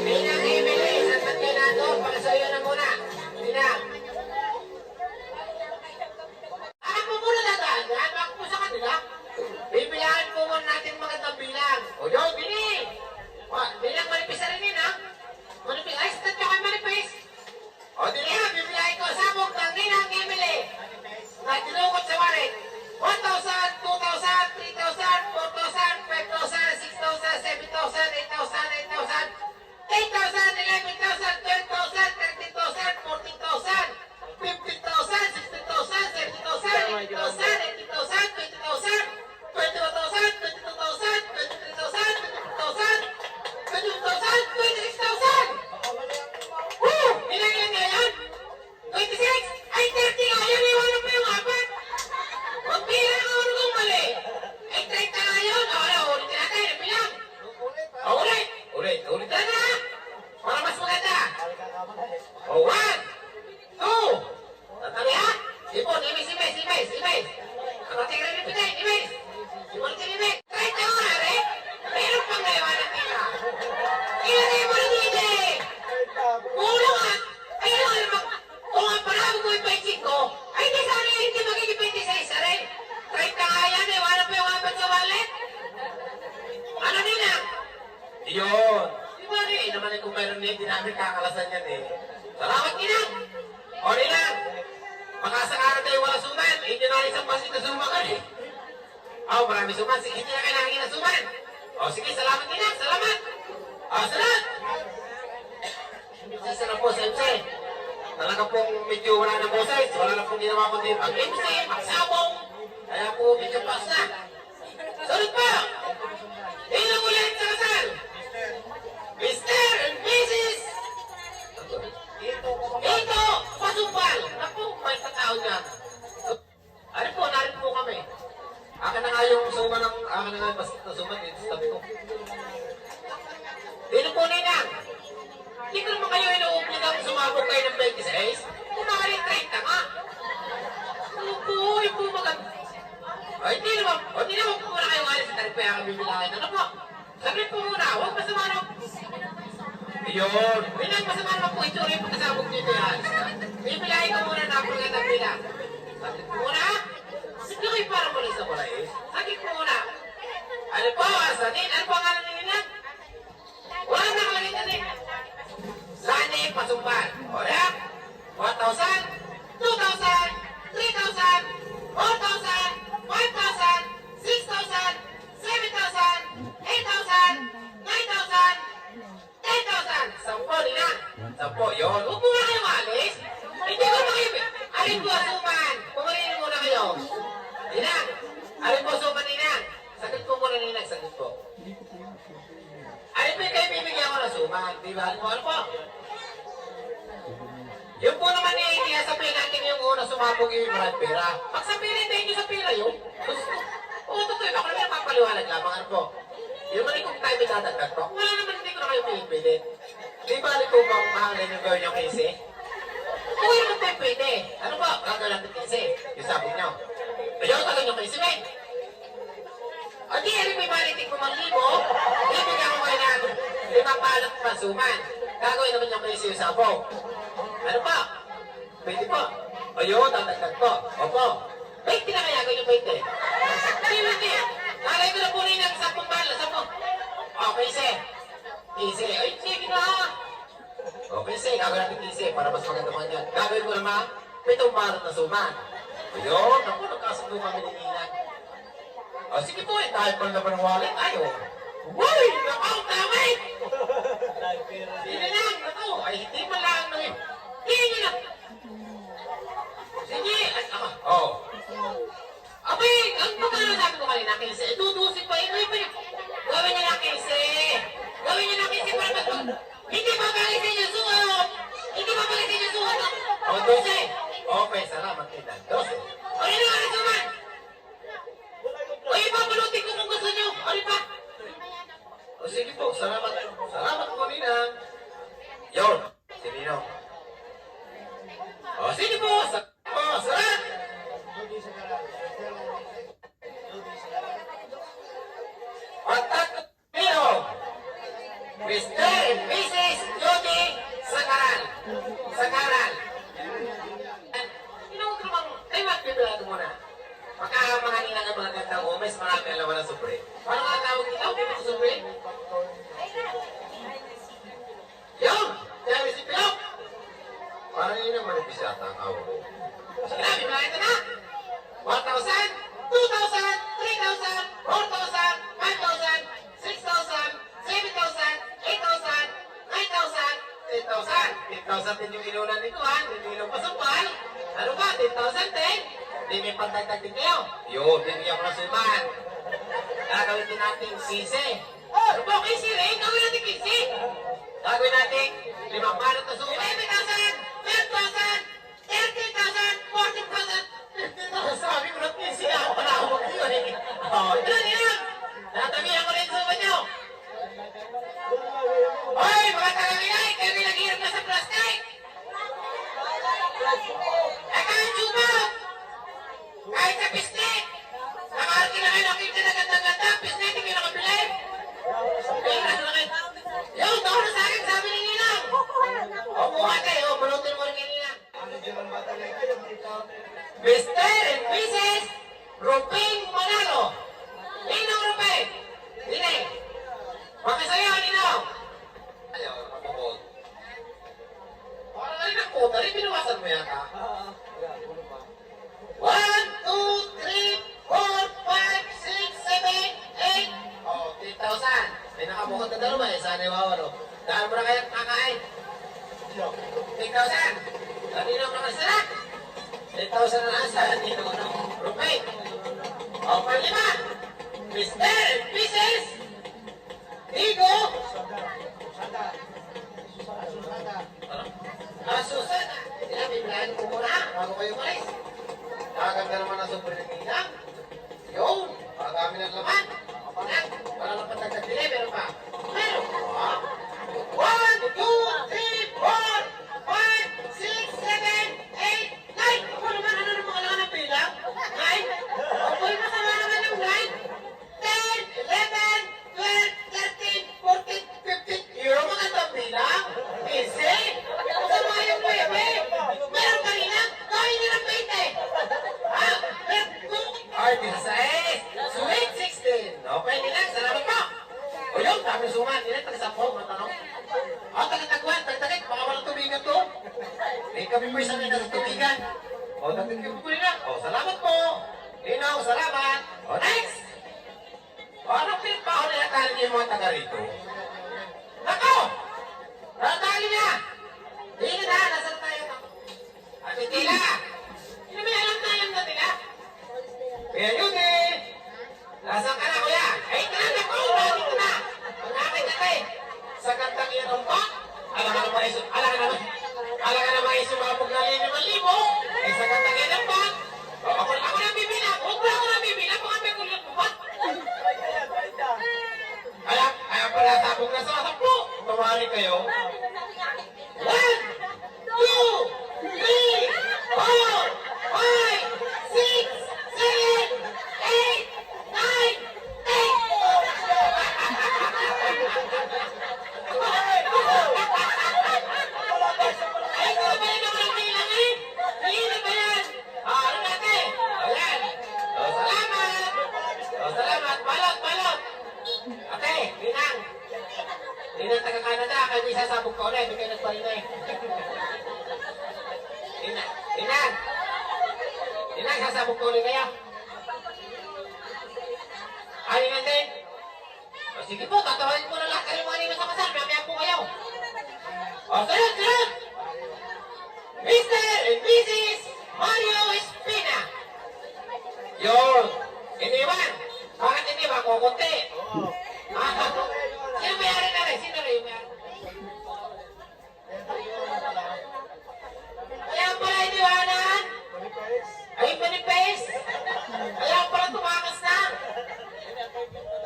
Ninang Emily, saan man kayo na doon, pakisuyo na muna. Ninang. Ako muna dadaan, ako po sa kanila. Bibilahan po muna natin magandang bilang. O yun, bini! Bilang manipis na rin yun, ha? Manipis, ay, stat nyo kayo manipis. O, dili ha, bibilahin ko, sabog ng Ninang Emily. Na tinukot sa warin. 1,000, 2,000, 3,000, 4,000, 5,000, 6,000, 7,000, 8,000, 8,000, 8,000, 11,000, 12,000, 13,000, 14,000, 15,000, 16,000, 17,000, 18,000, 18,000, 20,000, 21,000, 22,000, 23,000, 24,000, 25,000, 26,000! Woo! Ilan yan ngayon? 26? Ay, 30 nga! Yan, iwanan mo yung apat! Magbilang ako nung mali! Yun. Di ba rin, naman kung mayroon din, di namin kakalasan yan eh. Salamat Ninang! O Ninang, makasakaran kayo wala suman, hindi na rin isang pasit na suman ka eh. Marami suman, sige, hindi na kailangan na suman. Sige, salamat Ninang, salamat! Salamat! Sisa na po, Sensei. Talaga pong medyo wala na boses, wala na pong ginawa ko din. Ang MC, magsabong, kaya po medyo pas na. Sunod pa! Ilang ulit sa kasal! Mr. and Mrs. Ito, Pasumpal! Naku, may tatao niya. Narito po kami. Akin na nga yung suman ng, akin na nga yung basket na suman, dito sa tabi ko. Dito po Ninang. Hindi ko naman kayo inuubligang sumabog kayo ng 26. Kumakalit 30 nga. Ano po, hindi po maganda. Hindi naman po muna kayo alis sa tarip kaya kami bibilangin. Ano po? Saglit po muna, huwag masama na. Yun. Pinang masama naman po itsura yung pagkasabog dito yan. Bibilangin ko muna na ako ng tabila. Saglit po muna. Sige kayo parang muli sa mula eh. Saglit po muna. Ano po, Sanin? Ano po ang alam nila? Wala na kalit na rin. Sani Pasumpal. O yan. 1,000, 2,000, 3,000, 4,000, 5,000, 6,000, 7,000, 8,000, 9,000, 10,000, 10 Ninang. 10, yun. Huwag muna kayo maalis. Hindi ko na kayo. Alin po suman. Pumarinin muna kayo. Ninang. Alin po suman Ninang. Sagot po muna Ninang. Sagot po. Alin po kayo bibigyan ko ng suman. Diba? Ano po? Yung po naman hindi sabihin natin yung una sumabog yung maraming pera. Pag sabihin din nyo sa pera yun, totoo, ako naman napapaliwanag lamang ano po. Yung mali kung tayo may dadagdag po, wala naman hindi ko na kayo pinipilit. Di ba alin po ba kung mahalin yung gawin yung 15? Kung yun naman tayo pwede. Ano po? Gagawin natin 15. Yung sabog nyo. Ayaw talaga yung 15 eh. O di, alin may balitik mo 1,000, ibigyan ko kayo na 5 palot pasuman. Gagawin naman yung 15 yung sabog. Ano pa? Pwede po. Ayun, tatagdag po. Opo. 20 na kaya ganyan 20. Hindi. Nalay ko na po rin ang 10 bala. 10. Okay, sir. 15. Ay, sige na. Okay, sir. Gagawin natin 15 para mas maganda mga dyan. Gagawin ko naman 7 balot na suman. Ayun. Ako, nagkasundo kami ni Ninang. Sige po eh. Dahil pa naman ng wallet. Ayaw. Uy! Nakaw, damay! Hindi na lang. Nakaw. Ay, hindi man lang. Hindi na. Sige. Abay, ang pagkano sabi ko kanina, 15. Dudusin pa yun. Gawin niya lang 15. Gawin niya lang 15 para mag... Hindi papalisin yung suot. Hindi papalisin yung suot. 12. Okay, salamat kita. 12. O, yun ang alas naman. O, ipapalutin ko kung gusto nyo. Ano pa? O, sige po. Salamat. Salamat po, Ninang. Yun. Si Ninong. O, sige po. Salamat. Patat Ninong. Mr. and Mrs. Jody Sakaran. Sakaran. Ninong naman, ay magbibilado muna. Pagka mga Ninang ang mga ganda mo, mas marami ang laman ng sobre. Parang nga tawag nila, hindi mo sobre. Yun! Sabi si Pilok! Parang yun ang manipis yata ang awa ko. Sige na, bibilangin ito na! 1,000, 2,000, 3,000, 4,000, 5,000, 6,000, 7,000, 8,000, 9,000, 10,000. 10,000 din yung inunan nito ha, hindi nung Pasumpal. Ano ba, 10,000 din? Hindi may pantagtag din kayo. Yun, bibigyan ko ng suman. Gagawin din natin sisi. Ano po, kisi rin? Gawin natin kisi. Gagawin natin 5 balot na suman. 11,000, 12,000, 13,000, 14,000. Sabi ko na kisi na ako pala ako mag-iwan eh. Ito na Ninang. Natamihan ko rin suman nyo. Hoy, mga taga-Minay, kayo rin naghihirap na sa plastic. Kahit suman. Kahit sa pisnik. Nakarki na kayo nakita na ganda-ganda. Pisnik, hindi kayo nakabili. Yung, tao na sa akin, sabi ni Ninang. O, buha kayo. Malutin mo rin kay Ninang. Mr. and Mrs. Ruping Manalo. Ninong Ruping. Nineng. Makasayo, Ninong. dalawa eh, sana iwawalo. Dahil mo na kaya kakain. 3,000. Kanino ka masala? 3,000 na nasa. Dito ko ng rupay. O, panglima. Mr. and Mrs. Digo. Susana. Sila, bibilahin ko muna bago kayo malis. Nakaganda naman ang sobrang yun, pagkami ng laman. Wala lang patagdagdili, meron pa. Meron pa. 1, 2, 3, 4, 5, 6, 7, 8, 9. Ako naman, ano naman kailangan ng bilang? 9? Ako yung masama naman ng 9. 10, 11, 12, 13, 14, 15. Yung mga tambilang? Easy. Masama yung bebe. Meron pa rin lang. Gawin nyo ng 20. Ha? Ay, 16. Sweet 16. Okay, nilang. Salamat po. O yun, dami suman. Nilang, taga-sapo. Matanong. O, taga-tagwan. Taga-tagit. Baka walang tubigan to. May kami mo isang nasa tubigan. O, taga-tagit po nila. O, salamat po. Ninong, salamat. O, next. O, anong pinagpahon na natali niyo yung mga taga rito? Nako! Natali niya! Hindi na, nasa tayo. Ate Tila! Hindi may alam tayong na Tila? Kuya Yudi! Nasaan ka na, kuya? Ay, talaga ko! Dito na! Ang akin na kayo! Sa kantang iyan pa? Alam ka naman isumabog na 5,000! Ay, sa kantang iyan pa? Ako na bibila! Huwag na ako na bibila! Baka may kulang po ba? Kaya pala sabog na sa 10! Tumari kayo! 1, 2, 3, 4, 5, 6, 7, 8, 9, 10! Ay, kung ba yun ako ng bilang eh? Nahihirap ba yan? Ano natin? Ayan. Salamat. Balot. Okay, Ninang. Ninang taga-Canada, kayo may sasabog ko ulit. Hindi kayo nagparinay. Ninang, sasabog ko ulit kayo. Ay, Ninang din. O, sige po, tatawagin ko na lahat kayo mga Ninang sa kasal. Mamaya po kayo. O, sunod! Mr. and Mrs. Mario Espina. Yun. Iniwan. Bakit iniwan? Kukunti. Sino mayari na rin? Sino rin mayari? Kaya pala iniwanan? Ay, manifest. Kaya pala tumakas na.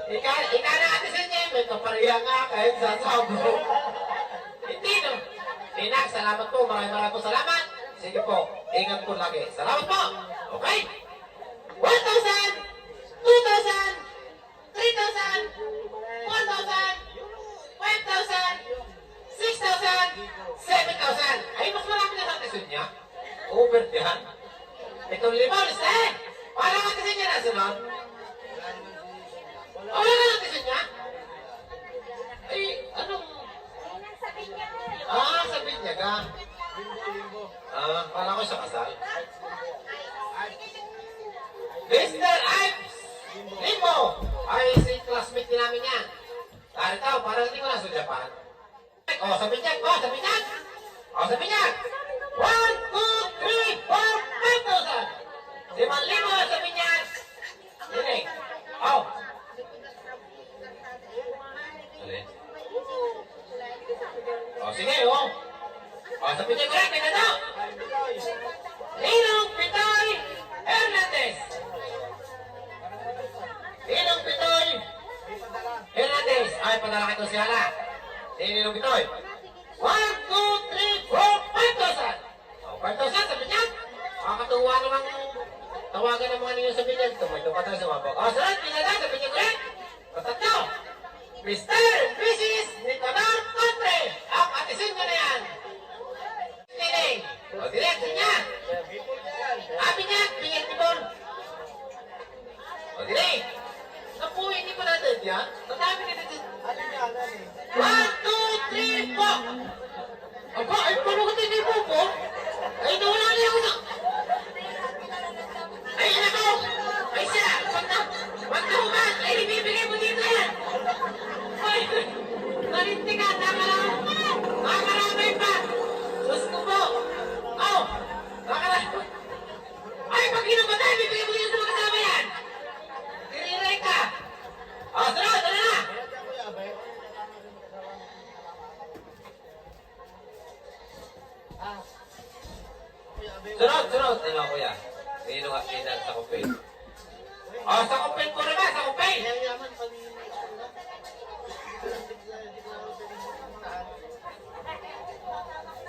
Ika na ate sa inyo. May kapariya nga kahit sa sabro. Hindi no. Ninang, salamat po. Maraming po salamat. Sige po. Ingat po lagi. Salamat po. Okay? 1,000, 2,000, 3,000, 4,000, 5,000, 6,000, 7,000. Ay, mas marami na sa atisyon niya. Over yan. Itong limaw, lista eh. Parang atisyon niya na sunod. Wala na atisyon niya? Ay, anong... sabi niya ka. Parang ko sa kasal. Mr. Ives Limbo! Ay, si classmate din namin yan. Narito, parang hindi ko nasa Japan. Sabi niya. Sabi niya. 1, 2, 3, 4, 5,000. 5,000, sabi niya. Hindi. Sige, sabi niya ko rin, ito. Ninong Pitoy Hernandez. Ninong Pitoy Hernandez. Ay, padala kayo si Hala. Ninong Pitoy. 1, 2, 3, 4, 5,000. 5,000, sabi niya. Makakatuwa namang tawagan ng mga ninyo sabi niya. Tumoy pa tayo sa mabog. Sunod, pinala, sabi niya ko rin. Patatlo. Mr. and Mrs. Nicanor Contre. Ang atisin ko na yan. Tining. Direct niya. Sabi niya, bigyan tibon. Direct. Naku, hindi ko natin yan. Madami na natin. 1, 2, 3, 4. Aba, ay paano ka hindi po po? Ay, nawala niya ako na. Ay, anak ko. Ay, siya. Wag na human. Ay, ibibigay mo dito yan. Ay, kupil ko na ba? Sa kupil?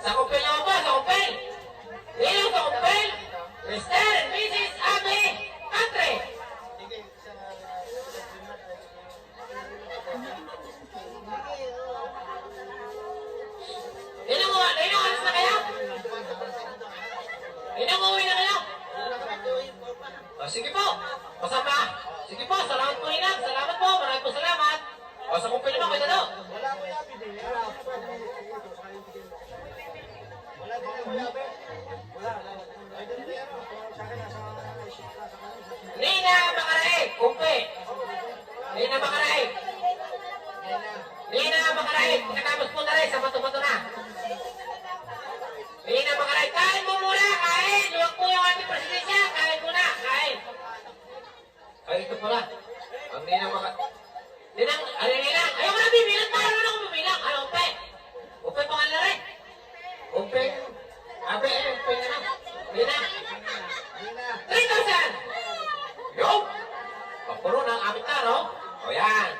Sa kupil na ba? Sa kupil? Dino sa kupil? Mr. and Mrs. Abby Country. Dino alis na kayo? Dino uwi na kayo? O, sige po. Pasama. Sige po, salamat po inang. Salamat po. Maraming po salamat. O, sa kupil naman kayo dito. Nina Makaraig, kumpi. Nina Makaraig. Nina Makaraig, pagkatapos po na rin, sa bato-bato na. Nina Makaraig, kain mo muna, kain. Luwag po yung ating presidensya, kain muna, kain. Ay, ito pala. Ang Nina Makaraig. Ninang, Ninang, ayaw mo na bibilang, paano na ako bibilang? Ano, umpe? Umpe pangalan rin. Umpe. Abe, umpe na lang. Nina. 3,000! Yo! Papuro ng aming taro. O yan.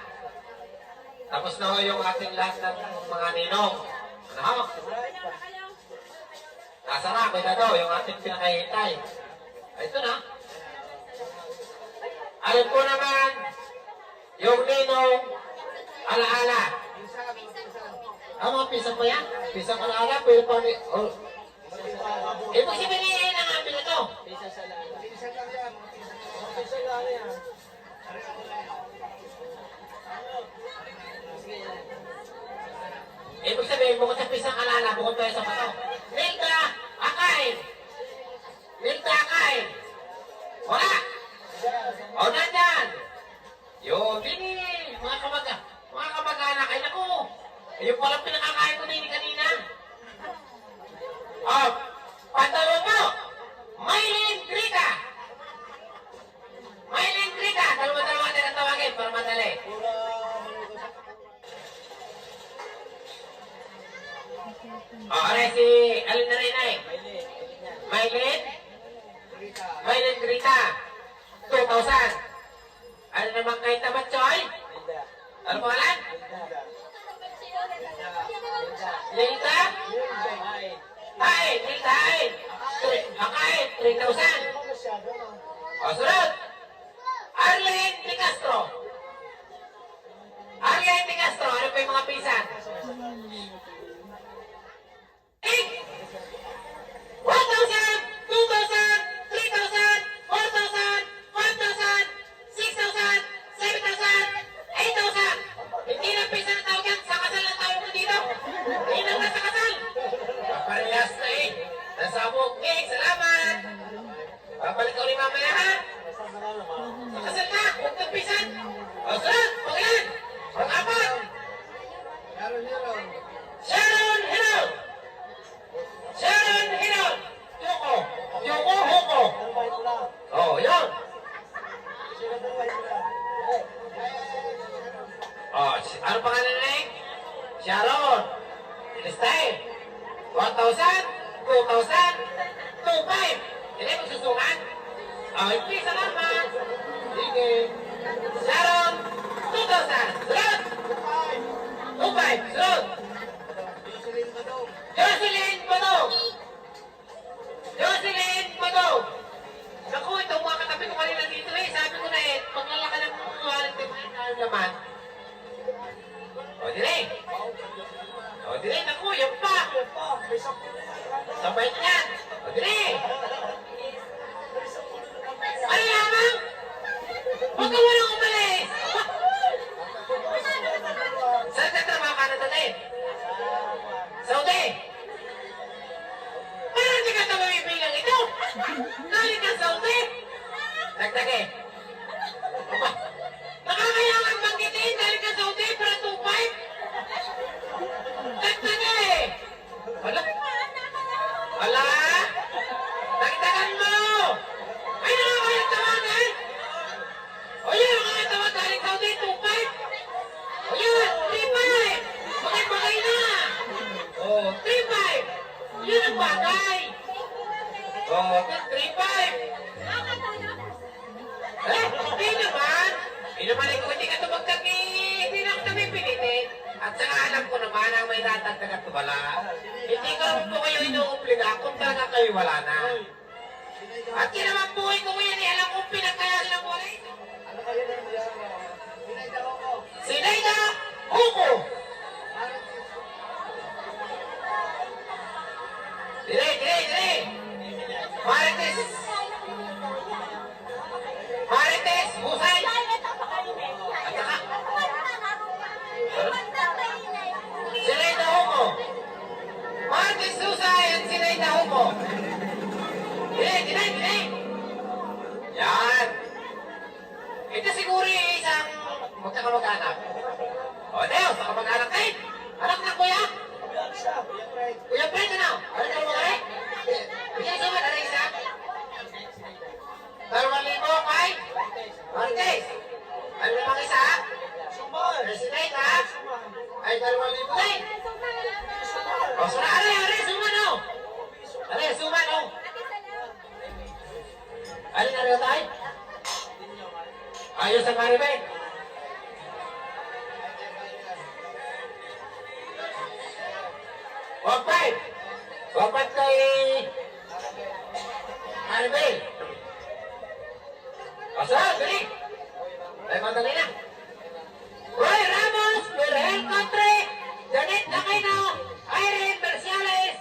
Tapos na ho yung ating lahat ng mga ninong. Ano ho? Nasa na, may na daw yung ating pinakahintay. Ito na. Alam ko naman, yung ninong alaala. Mga pisang ba yan? Pisang alaala, pero pa ni... Oh. Ibig sabihin ang amin ito. Ibig sabihin, bukod sa pisang alala, bukod tayo sa bato. Nilta, akain! Nilta, akain! Wala! O, nandyan! Yun, dini! Mga kamag-anak, ay naku! Yung palang pinakakain ko din kanina. O, pantawag mo! Maylin Grita! Maylin Grita! Dalawa-dalawa natin ang tawagin para madali. O, aray si Alin na rin ay? Maylin? Maylin Grita! 2,000. Ano naman kay Tamatsoy? Ano pangalan? Linda? Ay, Linda ay. Akain, 3,000. O, sunod. Arlene de Castro. Arlene de Castro, ano pa yung mga pisan? 1,000, 2,000, 3,000, 4,000, 5,000, 6,000, 7,000, 8,000. Hindi na pisa na tawag yan. Sa kasal na tawag mo dito. Hindi na nga sa kasal. Parehas na eh. Nasabog. Okay, salamat. Babalik ka ulit mamaya ha. Sa kasal na. Huwag kang pisan. O, sunod. Pagalan. Pag-apat. Sharon Hill. Sharon Hill. Yoko. Yoko, Hoko. Oh, yun. Oh, ano pangalan na eh? Sharon. Listahin. 1,000, 2,000, 2,500. Hindi magsusungan. Oh, hindi, salamat. Sige. Sharon, 2,000. Sunod. 2,500. Sunod. Jocelyn Badog. Jocelyn Badog. Naku, ito mga katabi ko kanina dito eh. Sabi ko na eh, paglalaka ng mga walang timahin naman. O, dire. O, dire, naku, yung pa. Sabay niyan. O, dire. Ano lamang? Huwag ka walang umalis. Saan ka trabaho ka na dali? Saudi. Parang di ka tawabibilang ito. Galing ka Saudi. Dagdagi. Aba, nakakayangan banggitin galing ka Saudi para 2,500. Dagdagi. Wala. Wala. Dagdagan mo. Ay, nakakayang tawagan. O yan, nakakayang tawagan galing Saudi 2,500. O yan, 3,500. Bagay-bagay na. O, 3,500. Yun ang bagay. O, 3,500. Hindi naman. Hindi naman ikaw hindi ka tumagdag hindi na ako napipilitin. At saka alam ko naman ang may tatagdag at wala. Hindi ko naman po kayo inuubliga kung talaga kayo wala na. At yun naman buhay ko yan alam kong pinagkaya silang wala ito. Sinayda Huko! Dire! Marites! Husay! At saka, Sinayda Huko! Marites Husay at Sinayda Huko! Dire! Yan! Ito siguro yung isang magkakamag-anak. O, Deo, sa kamag-anak kayo! Anak na kuya! Kuya Fred, ano? Ano ka mga rin? Bigyan sa mga isa? 2,000 kay? Martes! Ano namang isa? President, ha? Ay, 2,000 din! O, suna, are, suman, o! Are, suman, o! Ano na rin tayo? Ayos ang Maribel! Wapat kay Maribel. Asa, dali. Ay, madali na. Roy Ramos, Miguel Contre, Janet Lacayno, Irene Berciales,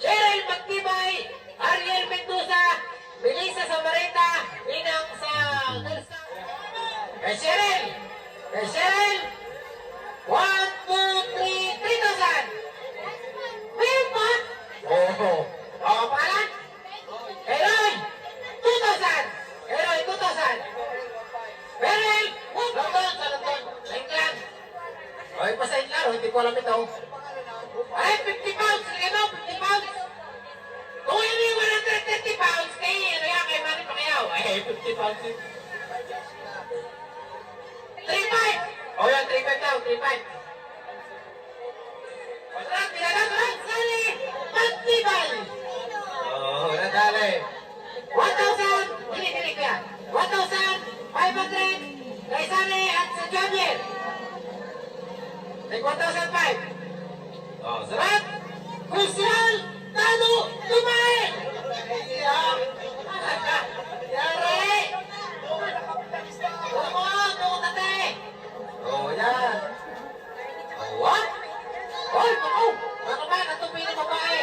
Cheryl Magtibay, Ariel Mendoza, Melissa Samareta, Inang sa Kay Cheryl, 1, 2, 3, 3,000. Mayroon pa? Oo. Oo, pangalan? Eroy! 2,000! Eroy, 2,000! Beryl! London, sa London. Sa England. Oy, pa sa England. Hindi ko alam ito. Ay, 50 pounds! Sige mo, 50 pounds! Kung yun yung 130 pounds, ano yan, kay Manny Pacquiao? Ay, 50 pounds. 3,500! O yan, 3,500 daw, 3,500. Masarap, pinagagalan, sali! Magtibay! Oo, nadali. 1,000! Dili kaya. 1,500 kay Sali at sa Javier. Take 1,500. Oh, sarap! Kusal! Tano! Tumae! Yari! Tumo, tate! Oh, yan. Oh, what? Hoy, bakaw! Ano ba? Natupi ng babae.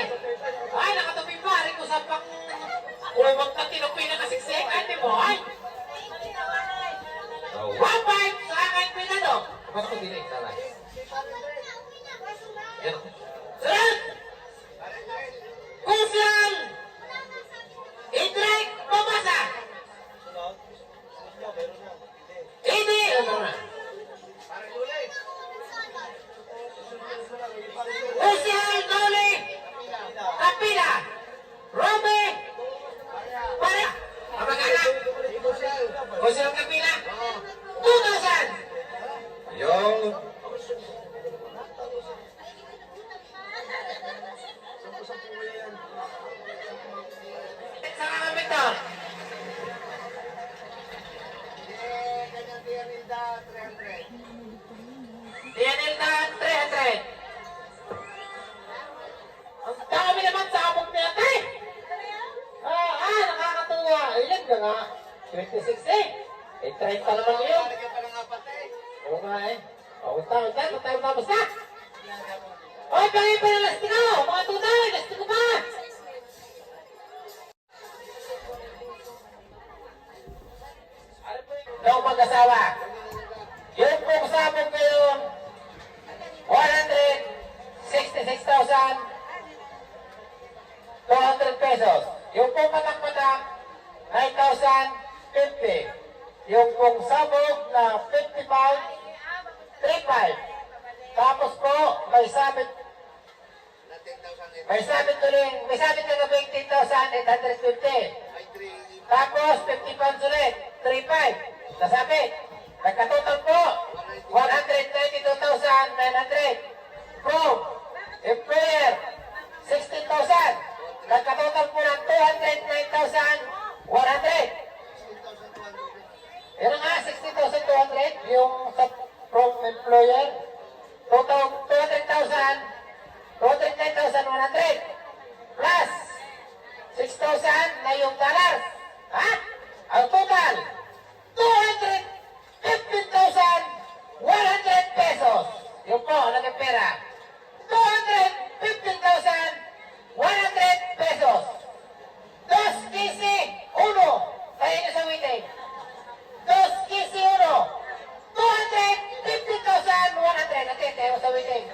Ay, nakatupi pa. Rin ko sa pang... Ulmang na tinupi na kasiksik. Ay, di mo, ay! So, 1,500 sa akin pinado. Ba't ko dinig? Salay. Yan. Sarap! Kusyal! Idrek Pamasa! Hindi! Ano na? Kusyal Dole! Kapila! Robe! Para! Kamag-anak! Kusyal Kapila! 2,000! Yung... Sa kamamit to! Dianilda 300! Ang dami naman sa abog niya, tay! Nakakatuwa. Ilan ka nga? 26 eh. Eh, 30 naman yun. Oo nga eh. Oo, tawag dyan. Tayo tapos na. Oy, pangay pa ng lastik ko. Mga tunay, lastik ko pa. Daw mag-asawa. Yung kung sabog ngayon, 166,200 pesos. Yung pong matak-matak, 9,050. Yung pong sabog na 50 pounds, 3,500. Tapos po, may sabit na 18,850. Tapos, 50 pounds ulit, 3,500. Nasabit. Nagkatotal po, 192,900. Proof, employer, 16,000. Nagkatotal po ng 209,100. Yan nga, 60,200 yung from employer. Total 209,100 plus 6,000 na yung dollars. Ha? Ang total, 215,100 pesos. Yun po, naging pera. 215,100 pesos. 2-1. Tayo nyo sa waiting. 2-1. 215,100. Natin, tayo sa waiting.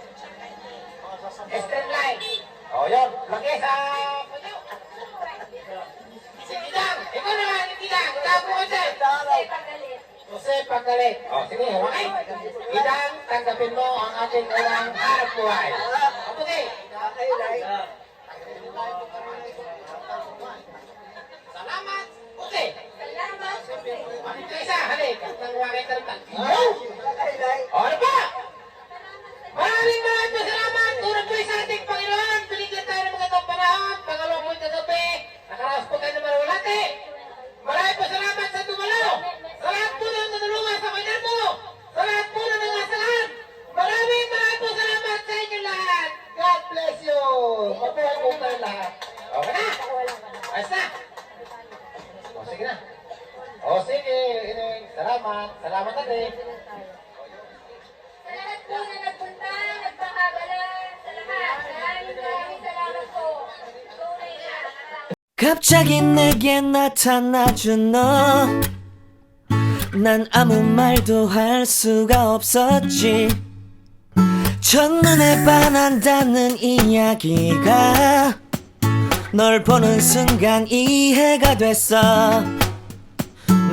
Streamline. O, yun. Lagi sa punyo. Si Gidang. Ikaw naman, Gidang. Tapo ka dyan. Jose Pagalit. O, sige, okay. Gidang, tanggapin mo ang ating unang harap buhay. Apo di. Salamat. Okay. Ano isa? Halik. Nang wakay tarpan. O, ano pa? Maraming salamat. Turang po sa ating Panginoon. Binigyan tayo ng magandang panahon. Pangalawang po kagabi. Nakaraos po tayo ng marulati. Maraming po salamat sa dumalo. Sa lahat po ng natulungan sa kailan mo. Sa lahat po ng nangasalan. Maraming po salamat sa inyo lahat. God bless you. Mabuhay po tayo lahat. Okay na? Ayos na? O sige na. O sige. Salamat. Salamat natin. Sa lahat po na nagpunta, nagpakabala, sa lahat, maraming salamat po. Tunay na. 갑자기 내게 나타나준 너. 난 아무 말도 할 수가 없었지. 첫눈에 반한다는 이야기가 널 보는 순간 이해가 됐어.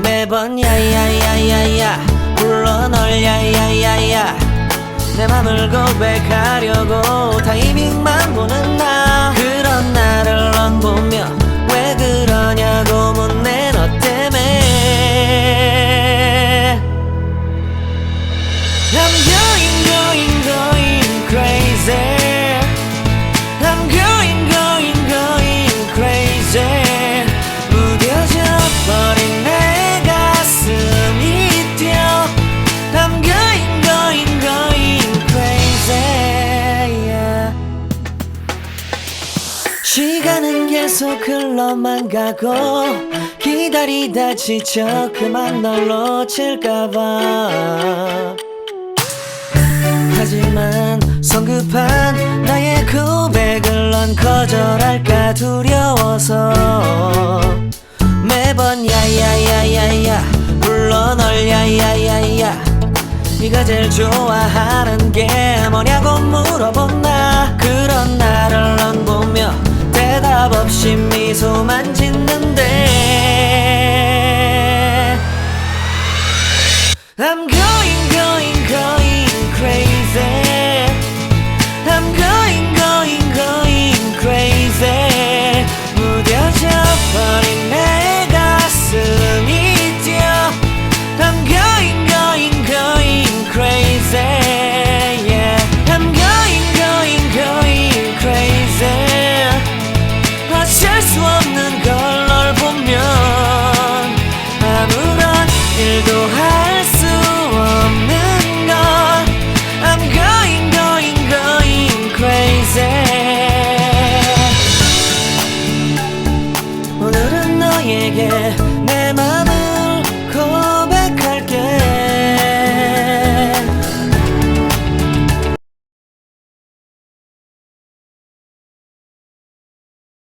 매번 야야야야야 불러 널 야야야야 내 맘을 고백하려고 타이밍만 보는 나. 그런 나를 넌 보며 왜 그러냐고 묻네 너 때문에. I'm going crazy. I'm going crazy. 무뎌져 버린 내 가슴이 뛰어. I'm going crazy. Yeah. 시간은 계속 흘러만 가고 기다리다 지쳐 그만 널 놓칠까봐. 하지만 성급한 나의 고백을 넌 거절할까 두려워서 매번 야야야야야 불러 널 야야야야 네가 제일 좋아하는 게 뭐냐고 물어본 나. 그런 나를 넌 보며 대답 없이 미소만 짓는데 I'm going crazy.